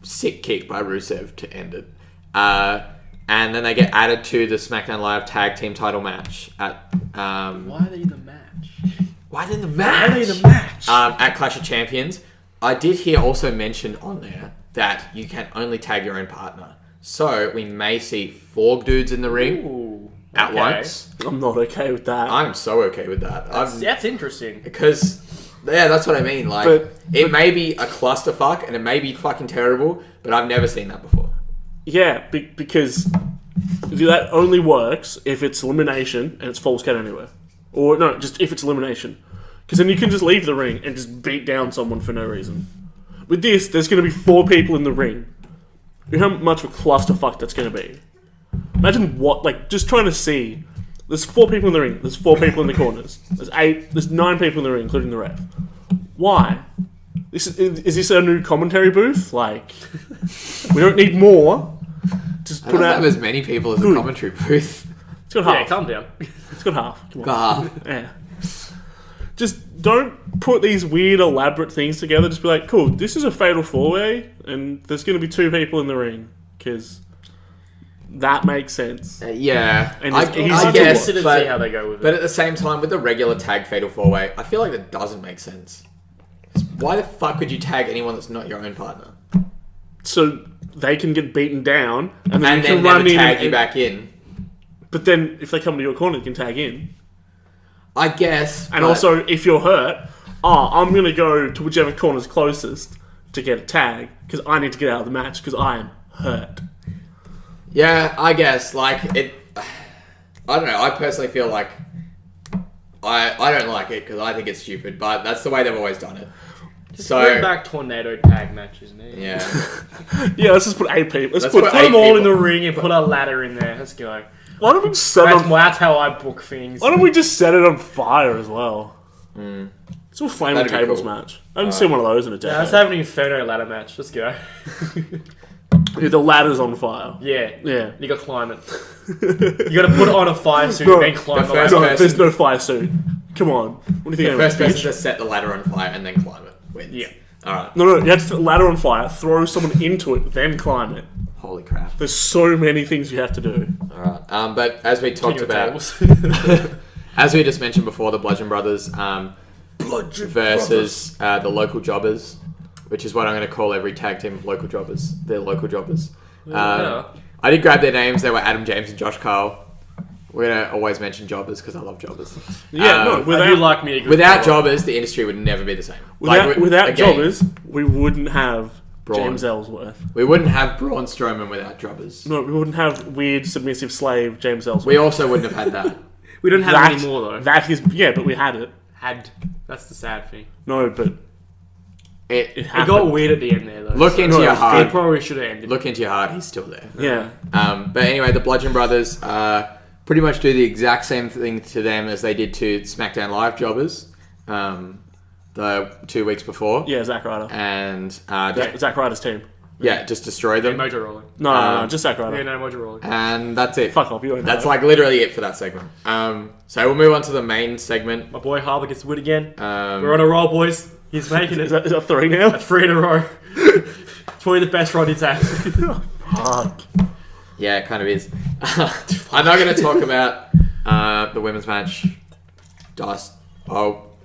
Sick kick by Rusev to end it, and then they get added to the SmackDown Live Tag Team Title match at. Why are they in the match? Why are they in the Why match? are they in the match? At Clash of Champions. I did hear also mentioned on there that you can only tag your own partner. So we may see 4 dudes in the ring Ooh, at okay. once. I'm not okay with that. I'm so okay with that. That's interesting. Because, yeah, that's what I mean. Like, But- it may be a clusterfuck and it may be fucking terrible, but I've never seen that before. Yeah, because that only works if it's elimination and it's falls count anywhere. Or, no, just if it's elimination. Because then you can just leave the ring and just beat down someone for no reason. With this, there's going to be 4 people in the ring. You know how much of a clusterfuck that's going to be? Imagine what, like, just trying to see. There's 4 people in the ring. There's 4 people in the corners. There's 9 people in the ring, including the ref. Why? Is this a new commentary booth? Like, we don't need more. Just I put don't out. have as many people as a Good. commentary booth. It's got half. Yeah, calm down. It's got half. Come on. God. Yeah. Just don't put these weird, elaborate things together. Just be like, cool, this is a fatal 4-way, and there's going to be 2 people in the ring. Because that makes sense. Yeah, And I, it's easy I to guess, Consider but, see how they go with but it. at the same time, with the regular tag fatal 4-way, I feel like that doesn't make sense. Why the fuck would you tag anyone that's not your own partner? So they can get beaten down, and then And you then can never run in. tag you back in. But then, if they come to your corner, you can tag in. I guess. And but- also, if you're hurt, I'm going to go to whichever corner's closest to get a tag, because I need to get out of the match, because I am hurt. Yeah, I guess. Like, it... I don't know. I personally feel like... I don't like it, because I think it's stupid, but that's the way they've always done it. So... Bring back tornado tag matches, man. Yeah. Yeah, let's just put 8 people. Let's Put put Put them 8 all in people. the ring and put a ladder in there. Let's go. Why don't we just set That's how I book things. Why don't we just set it on fire as well? It's all flame That'd be tables cool. match. I haven't seen one of those in a Yeah, let's decade. have an Inferno ladder match. Let's go. Yeah, the ladder's on fire. Yeah. Yeah. You gotta climb it. You gotta put on a fire suit No, and then climb the the first ladder. No, person- there's no fire suit. Come on. What do you think? The I'm first a bitch? person to set the ladder on fire and then climb it wins. Yeah. Alright. No, you have to set the ladder on fire, throw someone into it, then climb it. Holy crap. There's so many things you have to do. Alright. But as we talked about, tables. as we just mentioned before, the Bludgeon Brothers versus the local jobbers, which is what I'm going to call every tag team of local jobbers. They're local jobbers. I did grab their names. They were Adam James and Josh Carl. We're going to always mention jobbers because I love jobbers. Yeah, I do like me a good without jobber. jobbers, the industry would never be the same. Without again, jobbers, we wouldn't have Braun. James Ellsworth. We wouldn't have Braun Strowman without jobbers. No, we wouldn't have weird submissive slave James Ellsworth. We also wouldn't have had that. We don't have any more though. But we had it. That's the sad thing. No, but It It got weird at the end there though. Look into your It heart. probably should have ended. Look into your heart. He's still there. yeah. But anyway, the Bludgeon Brothers pretty much do the exact same thing to them as they did to SmackDown Live jobbers the 2 weeks before. Yeah, Zack Ryder. And Zack Ryder's team. just destroy them. Mojo rolling. No, just Zack Ryder. Yeah, no Mojo rolling. And that's it. Fuck off, you won't That's know. like literally it for that segment. So we'll move on to the main segment. My boy Harbour gets win again. Um, We're on a roll, boys. He's making it. Is that 3 now? That's 3 in a row. It's probably the best run he's had. Fuck. Yeah, it kind of is. I'm not going to talk about the women's match.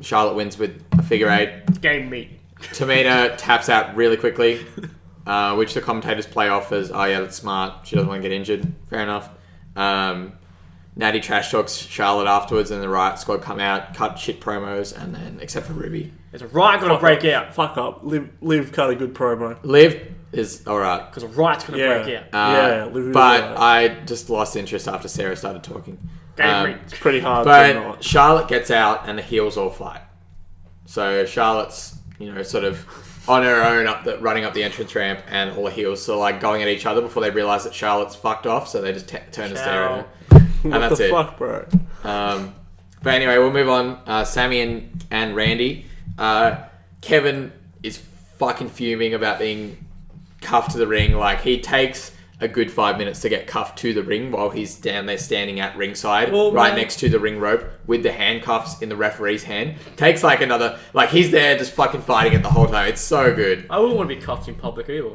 Charlotte wins with a figure 8. Game meat. Tamina taps out really quickly, which the commentators play off as, oh yeah, that's smart. She doesn't want to get injured. Fair enough. Natty trash talks Charlotte afterwards, and the Riot Squad come out, cut shit promos, and then, except for Ruby. There's a Riot gonna break out. Fuck up. Liv cut a good promo. Liv is alright. Because a Riot's gonna break out. Liv is But alright. I just lost interest after Sarah started talking. Game meat. It's pretty hard to But not. Charlotte gets out, and the heels all fight. So Charlotte's, sort of on her own running up the entrance ramp, and all the heels are like going at each other before they realise that Charlotte's fucked off, so they just turn and stare at her. And What that's the it. fuck, bro? But anyway, we'll move on. Sammy and Randy. Kevin is fucking fuming about being cuffed to the ring. Like, he takes a good 5 minutes to get cuffed to the ring while he's down there standing at ringside, next to the ring rope with the handcuffs in the referee's hand. Takes like another... Like, he's there just fucking fighting it the whole time. It's so good. I wouldn't want to be cuffed in public either.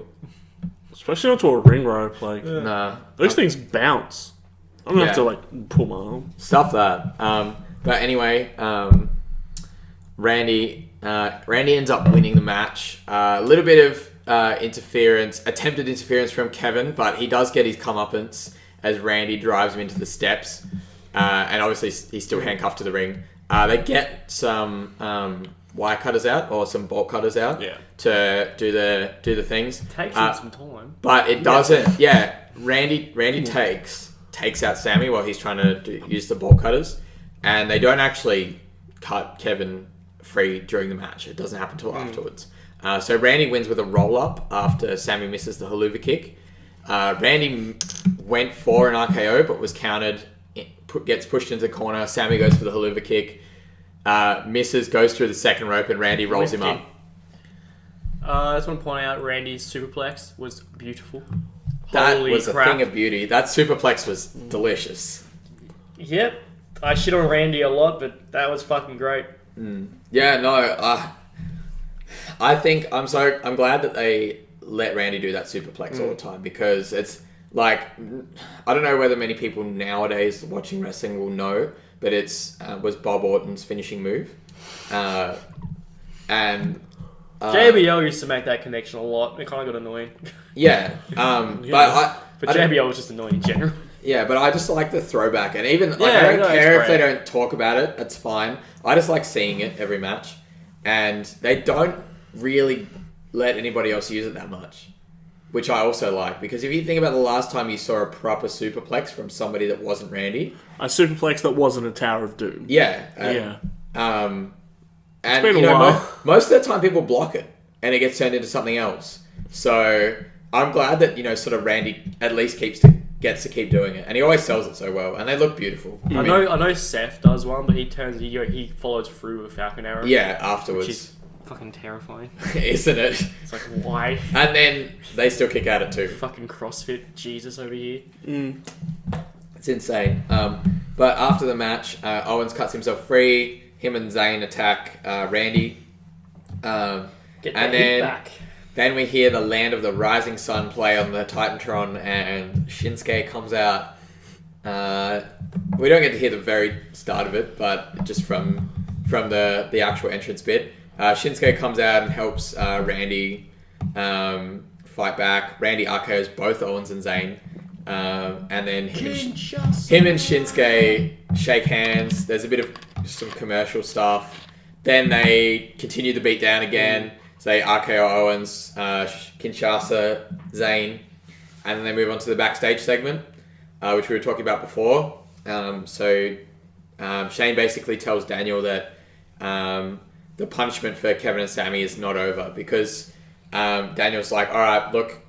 Especially not to a ring rope. Like, Nah. those things bounce. I'm gonna have Yeah. to, like, pull my arm. Stuff that. But anyway, Randy ends up winning the match. A little bit of attempted interference from Kevin, but he does get his comeuppance as Randy drives him into the steps. And obviously he's still handcuffed to the ring. They get some wire cutters out, or some bolt cutters out, to do the things. It takes him some time. But it doesn't. Yeah, Randy takes out Sammy while he's trying to use the bolt cutters, and they don't actually cut Kevin free during the match. It doesn't happen until afterwards. So Randy wins with a roll-up after Sammy misses the haluva kick. Randy went for an RKO, but was countered, gets pushed into the corner. Sammy goes for the haluva kick, misses, goes through the second rope, and Randy rolls him up. I just want to point out Randy's superplex was beautiful. That Holy was crap. a thing of beauty. That superplex was delicious. Yep. I shit on Randy a lot, but that was fucking great. Yeah, no, I think I'm glad that they let Randy do that superplex all the time, because it's like, I don't know whether many people nowadays watching wrestling will know, but was Bob Orton's finishing move, and JBL used to make that connection a lot. It kind of got annoying. yeah, but JBL was just annoying in general. Yeah, but I just like the throwback, and even I don't no, care it's if they great. don't talk about it. It's fine. I just like seeing it every match, and they don't really let anybody else use it that much, which I also like, because if you think about the last time you saw a proper superplex from somebody that wasn't Randy, A superplex that wasn't a Tower of Doom. yeah, and been a while. most of the time people block it, and it gets turned into something else. So I'm glad that sort of Randy at least gets to keep doing it, and he always sells it so well, and they look beautiful. I know Seth does one, but he follows through with a Falcon Arrow. Yeah, afterwards. Which is fucking terrifying. Isn't it? It's like, why? And then they still kick at it too. Fucking CrossFit Jesus over here. It's insane. But after the match, Owens cuts himself free. Him and Zayn attack Randy. Get Get And that hit then- back. Then we hear the Land of the Rising Sun play on the Titantron, and Shinsuke comes out. We don't get to hear the very start of it, but just from the actual entrance bit. Shinsuke comes out and helps Randy fight back. Randy RKO's both Owens and Zayn. And then him and Shinsuke shake hands. There's a bit of some commercial stuff. Then they continue the beat down again. So they RKO Owens, Kinshasa, Zayn. And then they move on to the backstage segment, which we were talking about before. Shane basically tells Daniel that the punishment for Kevin and Sammy is not over because Daniel's like, all right, look,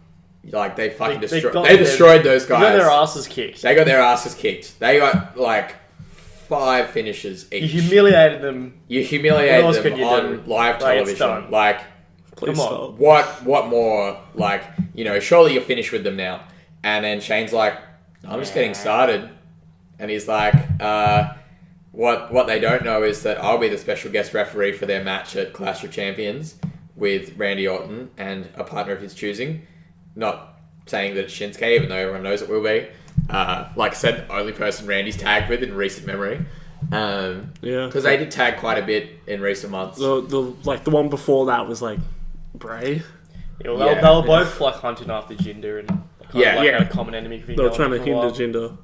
like they fucking destroyed those guys. They got their asses kicked. They got their asses kicked. They got like 5 finishes each. You humiliated them. You humiliated What else them could you on do? live Like, it's television. done. Like, Please Come on. stop. what more? Like, you know, surely you're finished with them now. And then Shane's like, I'm just getting started. And he's like, what they don't know is that I'll be the special guest referee for their match at Clash of Champions with Randy Orton and a partner of his choosing. Not saying that it's Shinsuke, even though everyone knows it will be. Like I said, the only person Randy's tagged with in recent memory. Yeah. Because they did tag quite a bit in recent months. The one before that was like Bray. Yeah, well, they were both like hunting after Jinder and had a common enemy. They were trying to hinder Jinder.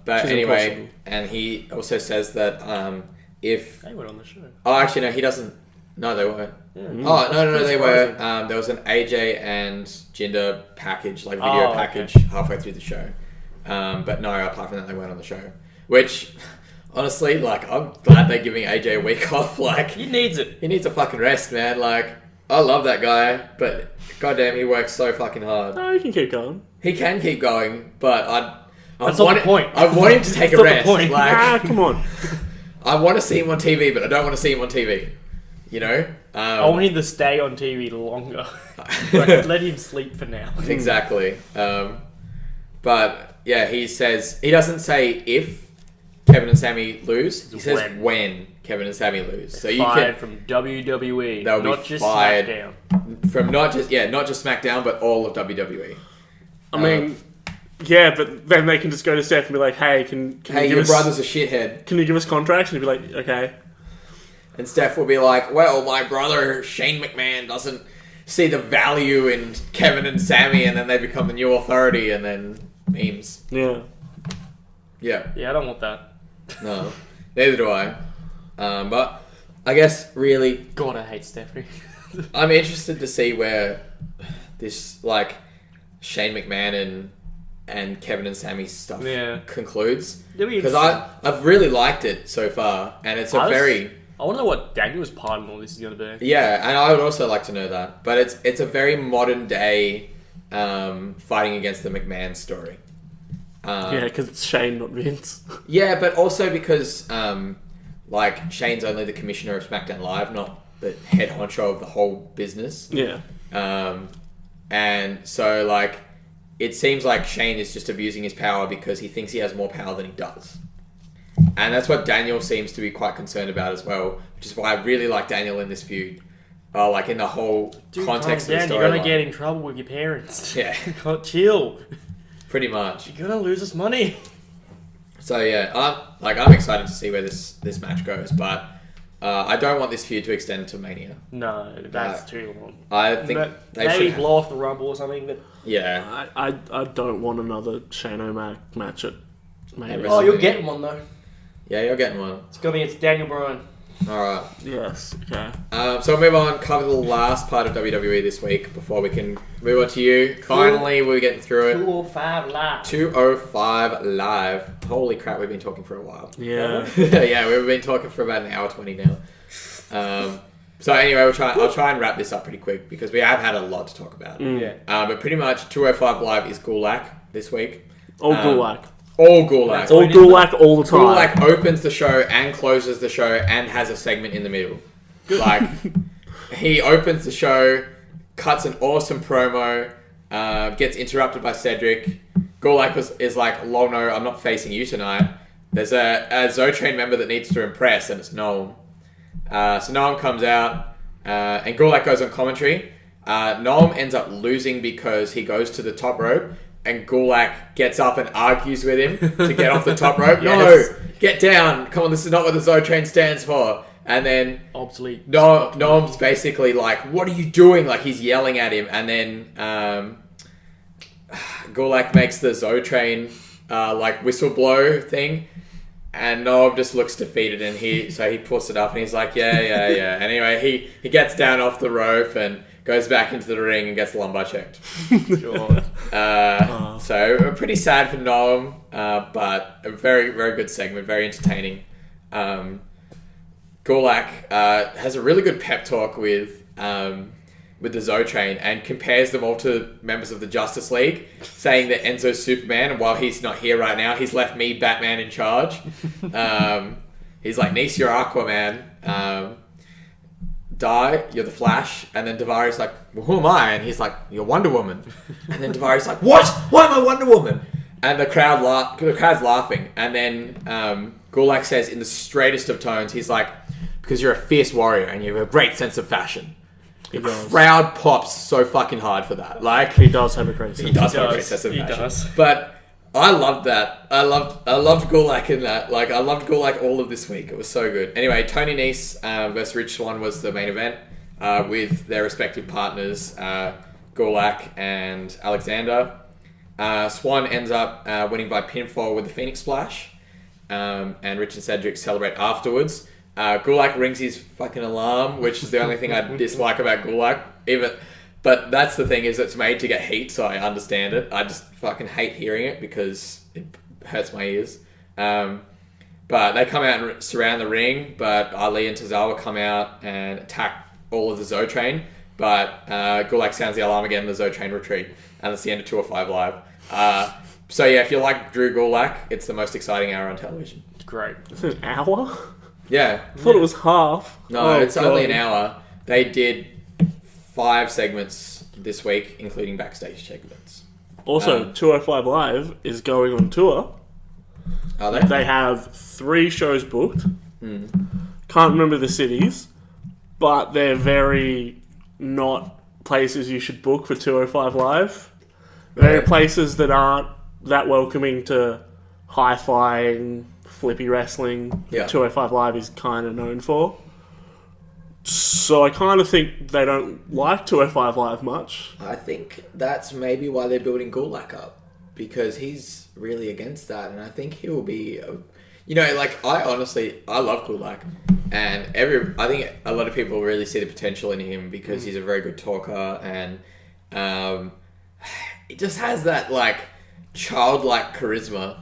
But is anyway, impossible. and he also says that if... They went on the show. Oh, actually, no, he doesn't... No, they weren't. Yeah. Oh, no, they were. surprising. There was an AJ and Jinder package, like video Oh, package, okay. halfway through the show. But no, apart from that, they weren't on the show. Which, honestly, like, I'm glad they're giving AJ a week off. Like, He needs it. he needs a fucking rest, man. Like, I love that guy, but goddamn, he works so fucking hard. No, you can keep going. He can keep going, but That's not the point. I want him to take a That's not the rest. point. Like, Come on. I want to see him on TV, but I don't want to see him on TV. You know? I want him to stay on TV longer. Like, let him sleep for now. Exactly. But yeah, he says he doesn't say if Kevin and Sammy lose. He says when Kevin and Sammy lose. So you Fired can from WWE, They'll be not just fired. SmackDown. from not just SmackDown, but all of WWE. I mean, yeah, but then they can just go to Steph and be like, "Hey, can Hey, you give your us, brother's a shithead. Can you give us contracts?" And he'd be like, "Okay." And Steph will be like, well, my brother Shane McMahon doesn't see the value in Kevin and Sammy, and then they become the new authority, and then memes. Yeah. Yeah. Yeah, I don't want that. No. Neither do I. But I guess really God, I hate Stephanie. I'm interested to see where this like Shane McMahon and Kevin and Sammy stuff concludes. Because I've really liked it so far, and it's I want to know what Daniel's part in all this is going to be. Yeah, and I would also like to know that. But it's a very modern day fighting against the McMahon story. Yeah, because it's Shane, not Vince. Yeah, but also because like Shane's only the commissioner of SmackDown Live, not the head honcho of the whole business. Yeah. And so like it seems like Shane is just abusing his power because he thinks he has more power than he does. And that's what Daniel seems to be quite concerned about as well, which is why I really like Daniel in this feud. Like in the whole context of the story. You're going to get in trouble with your parents. Yeah. Chill. Pretty much. You're going to lose us money. So yeah, I'm excited to see where this match goes, but I don't want this feud to extend to Mania. No, that's too long. I think they maybe should blow off the Rumble or something. But yeah. I don't want another Shane O'Mac match at Mania. oh, you're getting one though. Yeah, you're getting one. It's going to be against Daniel Bryan. Alright. Yes, okay. So we'll move on, cover the last part of WWE this week before we can move on to you. Finally, we're getting through it. 205 Live. 205 Live. Holy crap, we've been talking for a while. Yeah. Yeah, we've been talking for about an hour 20 now. So anyway, I'll try and wrap this up pretty quick because we have had a lot to talk about. Yeah. But pretty much 205 Live is Gulak this week. All Gulak. All Gulak. All Gulak all the time. Gulak opens the show and closes the show and has a segment in the middle. Like, he opens the show, cuts an awesome promo, gets interrupted by Cedric. Gulak is like, lol, no, I'm not facing you tonight. There's a Zotrain member that needs to impress, and it's Noam. So Noam comes out, and Gulak goes on commentary. Noam ends up losing because he goes to the top rope, and Gulak gets up and argues with him to get off the top rope. Yes. No, get down! Come on, this is not what the Zo Train stands for. And then Obsolete. Noam's basically like, "What are you doing?" Like he's yelling at him, and then Gulak makes the Zo Train like whistle blow thing. And Noam just looks defeated, and he puts it up, and he's like, yeah. Anyway, he gets down off the rope and goes back into the ring and gets lumbar checked. So pretty sad for Noam, but a very, very good segment, very entertaining. Gulak has a really good pep talk with the Zo Train and compares them all to members of the Justice League, saying that Enzo's Superman, and while he's not here right now, he's left me, Batman, in charge. He's like, Nice, you're Aquaman. Di, you're the Flash. And then Davari's like, well, who am I? And he's like, you're Wonder Woman. And then Davari's like, what? Why am I Wonder Woman? And the crowd's laughing. And then Gulak says in the straightest of tones, he's like, because you're a fierce warrior and you have a great sense of fashion. The crowd pops so fucking hard for that. Like He does have a great sense. he does have a great sense of He fashion. does. But I loved that. I loved Gulak in that. Like I loved Gulak all of this week. It was so good. Anyway, Tony Nese versus Rich Swann was the main event with their respective partners, Gulak and Alexander. Swann ends up winning by pinfall with the Phoenix Splash, and Rich and Cedric celebrate afterwards. Gulak rings his fucking alarm, which is the only thing I dislike about Gulak. But that's the thing, is it's made to get heat, so I understand it. I just fucking hate hearing it because it hurts my ears. But they come out and surround the ring, but Ali and Tozawa come out and attack all of the Zo Train. But Gulak sounds the alarm again, and the Zo Train retreat. And that's the end of 205 Live. So yeah, if you like Drew Gulak, it's the most exciting hour on television. Great. It's an hour? Yeah. I thought it was half. No, it's only an hour. They did 5 segments this week, including backstage segments. Also, 205 Live is going on tour. Are they? They have 3 shows booked. Can't remember the cities, but they're very not places you should book for 205 Live. They're Right. places that aren't that welcoming to hi-fi, flippy wrestling. Yeah. 205 Live is kind of known for. So I kind of think they don't like 205 Live much. I think that's maybe why they're building Gulak up, because he's really against that, and I think he will be. I love Gulak, and I think a lot of people really see the potential in him because he's a very good talker, and he just has that like childlike charisma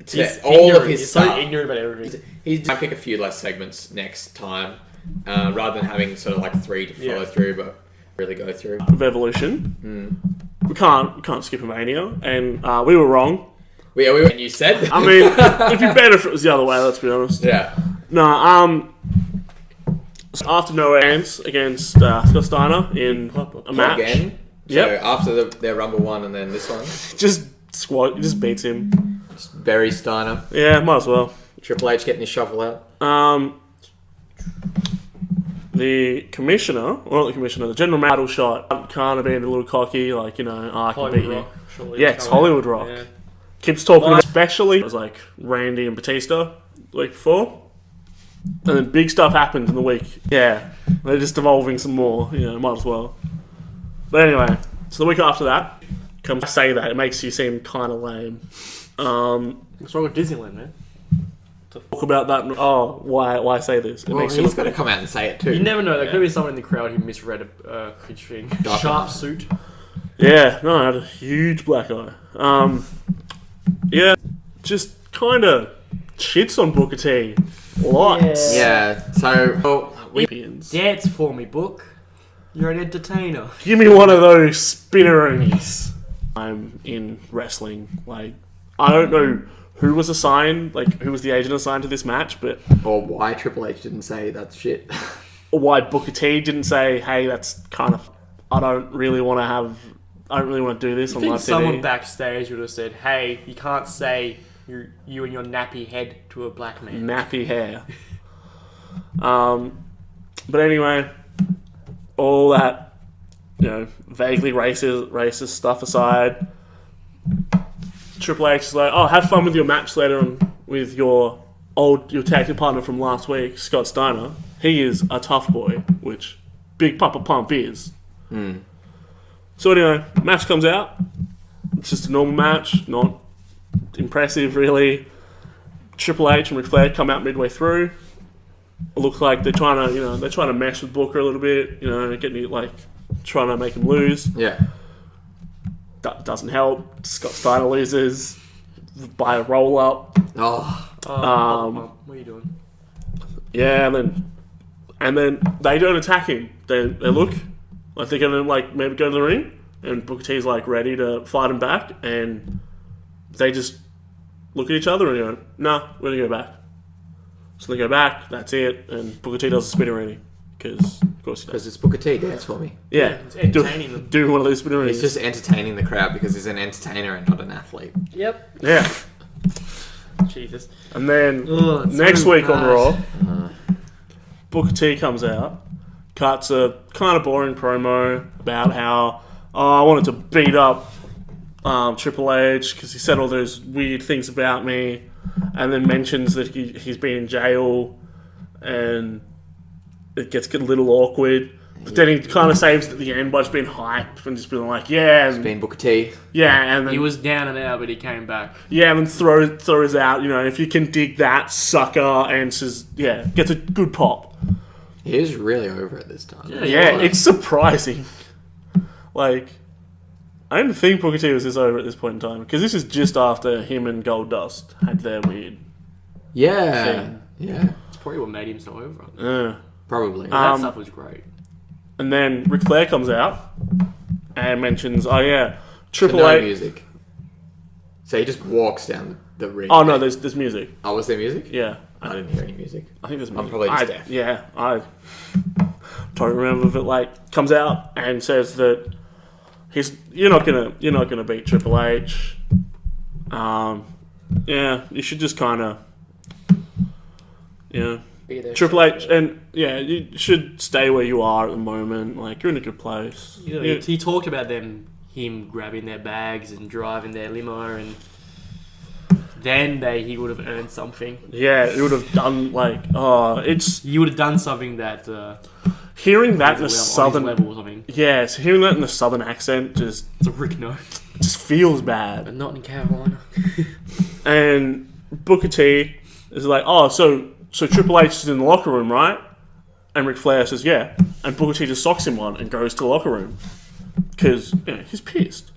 to He's all ignorant. of his He's stuff. so ignorant about everything. He's going to pick a few less segments next time, rather than having sort of like 3 to follow through, but really go through. Of Evolution. We can't skip a Mania, and we were wrong. And you said that. I mean, it'd be better if it was the other way, let's be honest. Yeah. No, so after No Hands against Scott Steiner in a match. Again. Yep. So after their Rumble 1 and then this one. Just beats him. Just bury Steiner. Yeah, might as well. Triple H getting his shovel out. The general title shot, kind of being a little cocky, like, I can beat you. Yeah, it's Hollywood Rock. Yeah. Keeps talking, especially, it was like Randy and Batista the week before. And then big stuff happens in the week. Yeah, they're just evolving some more, might as well. But anyway, so the week after that, come say that, it makes you seem kind of lame. What's wrong with Disneyland, man? Talk about that. Oh, why say this? It makes you He's look. got to come out and say it too. You never know. There could be someone in the crowd who misread a thing. Sharp suit. Yeah, no, I had a huge black eye. Yeah, just kind of shits on Booker T. Lots. Yeah, so... Dance for me, Book. You're an entertainer. Give me one of those spinneroonies. I'm in wrestling. Like, I don't know who was assigned, who was the agent assigned to this match, but... Or why Triple H didn't say that's shit. Or why Booker T didn't say, hey, that's kind of... I don't really want to do this on I live think someone TV. backstage would have said, hey, you can't say you and your nappy head to a black man. Nappy hair. But anyway, all that, vaguely racist stuff aside, Triple H is like, oh, have fun with your match later on with your tag team partner from last week, Scott Steiner. He is a tough boy, which Big Papa Pump is. So anyway, match comes out. It's just a normal match, not impressive really. Triple H and Ric Flair come out midway through. It looks like they're trying to mess with Booker a little bit, trying to make him lose. Yeah. That doesn't help. Scott Steiner loses by a roll up. What are you doing? Yeah, and then they don't attack him. They look like they're gonna maybe go to the ring, and Booker T's ready to fight him back, and they just look at each other and go, "Nah, we're gonna go back." So they go back. That's it. And Booker T does a spinnerini because, of course, because it's Booker T. Dance for me. Yeah, it's entertaining them. Do one of those spinnerinis. He's just entertaining the crowd because he's an entertainer and not an athlete. Yep. Yeah. Jesus. And then next so week bad. on Raw, Booker T comes out, cuts a kind of boring promo about how I wanted to beat up Triple H because he said all those weird things about me, and then mentions that he's been in jail, and it gets a little awkward. But then he kind of saves it at the end by just being hyped and just being like, yeah. It's been Booker T. Yeah, and then... He was down and out, but he came back. Yeah, and then throws out, if you can dig that, sucker, and says, gets a good pop. He is really over at this time. Yeah, it's surprising. I didn't think Booker T was this over at this point in time, because this is just after him and Goldust had their weird thing. Yeah. It's probably what made him so over. Probably. That stuff was great. And then Ric Flair comes out and mentions, Triple no H... music. So he just walks down the ring. Oh, no, there's music. Oh, was there music? Yeah. I didn't hear any music. I think there's music. I'm probably just deaf. Yeah, I don't remember if it comes out and says that you're not gonna beat Triple H. You should just kind of Be there. Triple H, and you should stay where you are at the moment. You're in a good place. He talked about him grabbing their bags and driving their limo, and then he would have earned something. Yeah, it would have done You would have done something that hearing that in the on his southern level or something. Yeah, so hearing that in the southern accent just It's a Rick note, just feels bad. but not in Carolina. And Booker T is like, so Triple H is in the locker room, right? And Ric Flair says, yeah. And Booker T just socks him one and goes to the locker room because he's pissed.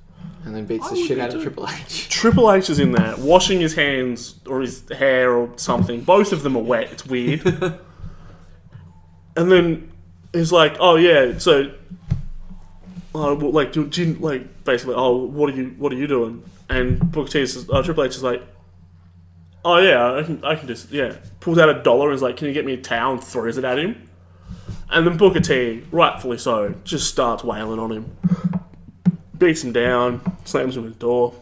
And then beats the shit out of Triple H. Triple H is in there, washing his hands or his hair or something. Both of them are wet. It's weird. And then he's like, "Oh yeah, so, basically, what are you doing?" And Booker T says, Triple H is like, "Oh yeah, I can just Pulls out $1 and is like, "Can you get me a towel?" and throws it at him. And then Booker T, rightfully so, just starts wailing on him. Beats him down, slams him in the door.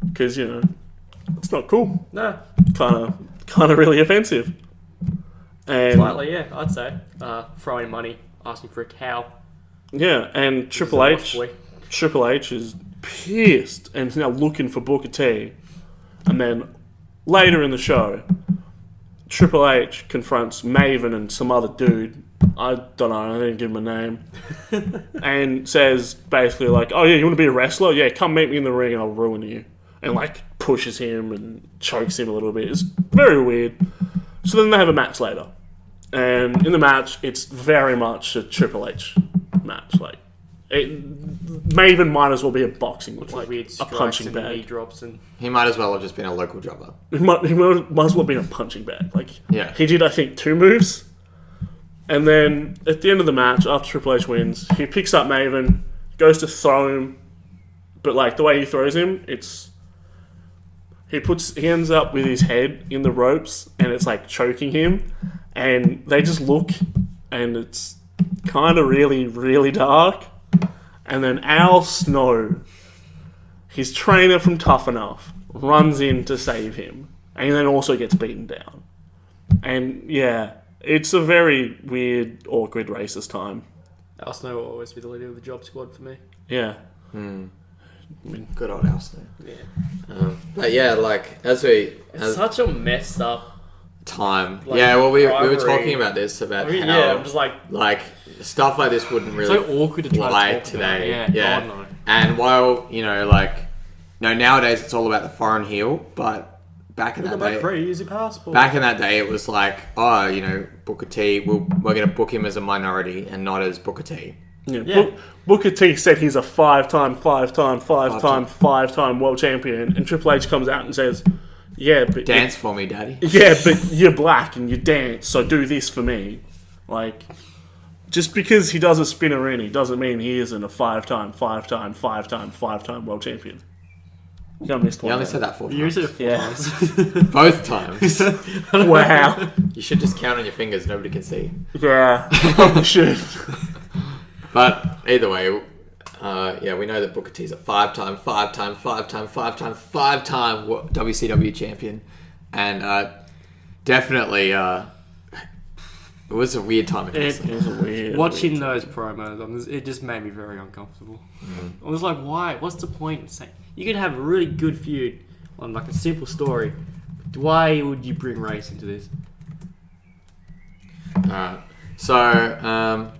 Because, it's not cool. No, Kind of really offensive. And slightly, yeah, I'd say. Throwing money, asking for a cow. yeah, and Triple H is pissed and is now looking for Booker T. And then later in the show, Triple H confronts Maven and some other dude. I don't know, I didn't give him a name. And says basically oh yeah, you want to be a wrestler? Yeah, come meet me in the ring and I'll ruin you. And pushes him and chokes him a little bit. It's very weird. So then they have a match later. And in the match, it's very much a Triple H match. Maven might as well be a boxing, Weird a punching and knee bag. drops and He might as well have just been a local jobber. He might as well have been a punching bag. Yeah. He did, I think, 2 moves. And then at the end of the match, after Triple H wins, he picks up Maven, goes to throw him, but the way he throws him, he ends up with his head in the ropes, and it's choking him, and they just look, and it's kind of really, really dark. And then Al Snow, his trainer from Tough Enough, runs in to save him, and then also gets beaten down. And yeah, it's a very weird, awkward, racist time. Al Snow will always be the leader of the job squad for me. Yeah. Good old Al Snow. Yeah. But yeah, like as Such a messed up time. like, yeah, well, we were rivalry. talking about this about how yeah, I'm just like stuff like this wouldn't really so awkward to try fly to talk today. About. Yeah, God, no. And while nowadays it's all about the foreign heel, but back in Look that at my day, crazy passport. back in that day, it was like, Booker T, we're going to book him as a minority and not as Booker T. Yeah. Booker T said he's a five-time world champion, and Triple H comes out and says, "Yeah, but dance for me, daddy." Yeah, but you're black and you dance, so do this for me. Like, just because he does a spinnerini doesn't mean he isn't a five-time world champion. You only said that 4 times. You said it 4 times. Both times. Wow. You should just count on your fingers. Nobody can see. Yeah, probably should. But either way, we know that Booker T's a five-time WCW champion, and definitely it was a weird time. It was a weird. Watching those promos, it just made me very uncomfortable. I was like, why? What's the point in saying you could have a really good feud on like a simple story? But why would you bring race into this? Alright, so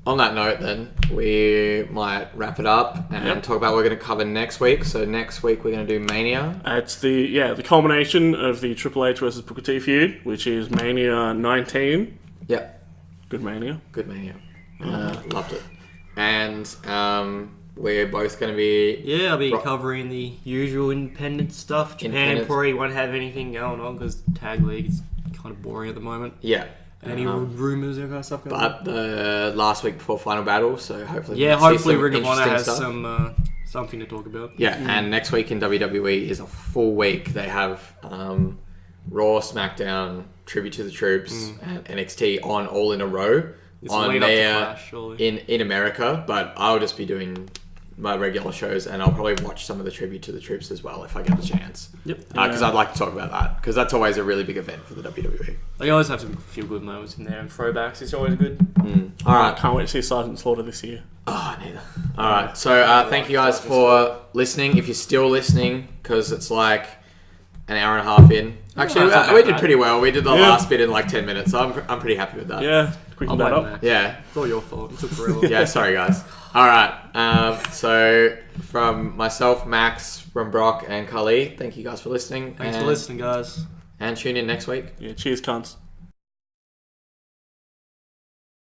on that note, then we might wrap it up and talk about what we're going to cover next week. So next week we're going to do Mania. It's the culmination of the Triple H versus Booker T feud, which is Mania 19. Yep. Good Mania. Loved it. And we're both going to be... Yeah, I'll be covering the usual independent stuff. Japan probably won't have anything going on because Tag League is kind of boring at the moment. Yeah. Any rumours and kind of stuff going on? But the last week before Final Battle, so hopefully... Yeah, hopefully Ring of Honor has something to talk about. Yeah, and next week in WWE is a full week. They have Raw, SmackDown, Tribute to the Troops, and NXT on all in a row. It's on lead there up to Clash, surely. in America, but I'll just be doing my regular shows, and I'll probably watch some of the Tribute to the Troops as well if I get the chance. Yep. Because I'd like to talk about that, because that's always a really big event for the WWE. They always have some feel-good moments in there, and throwbacks. It's always good. Alright, can't wait to see Sergeant Slaughter this year. Oh, neither. Alright, so thank you guys for listening. If you're still listening, because it's like an hour and a half in. Actually, we did pretty well. We did the last bit in like 10 minutes, so I'm pretty happy with that. Yeah, quicken that up. Yeah. It's all your fault. It took forever. Yeah, sorry guys. Alright, so from myself, Max, from Brock and Khali, thank you guys for listening. Thanks for listening, guys. And tune in next week. Yeah, cheers, cunts.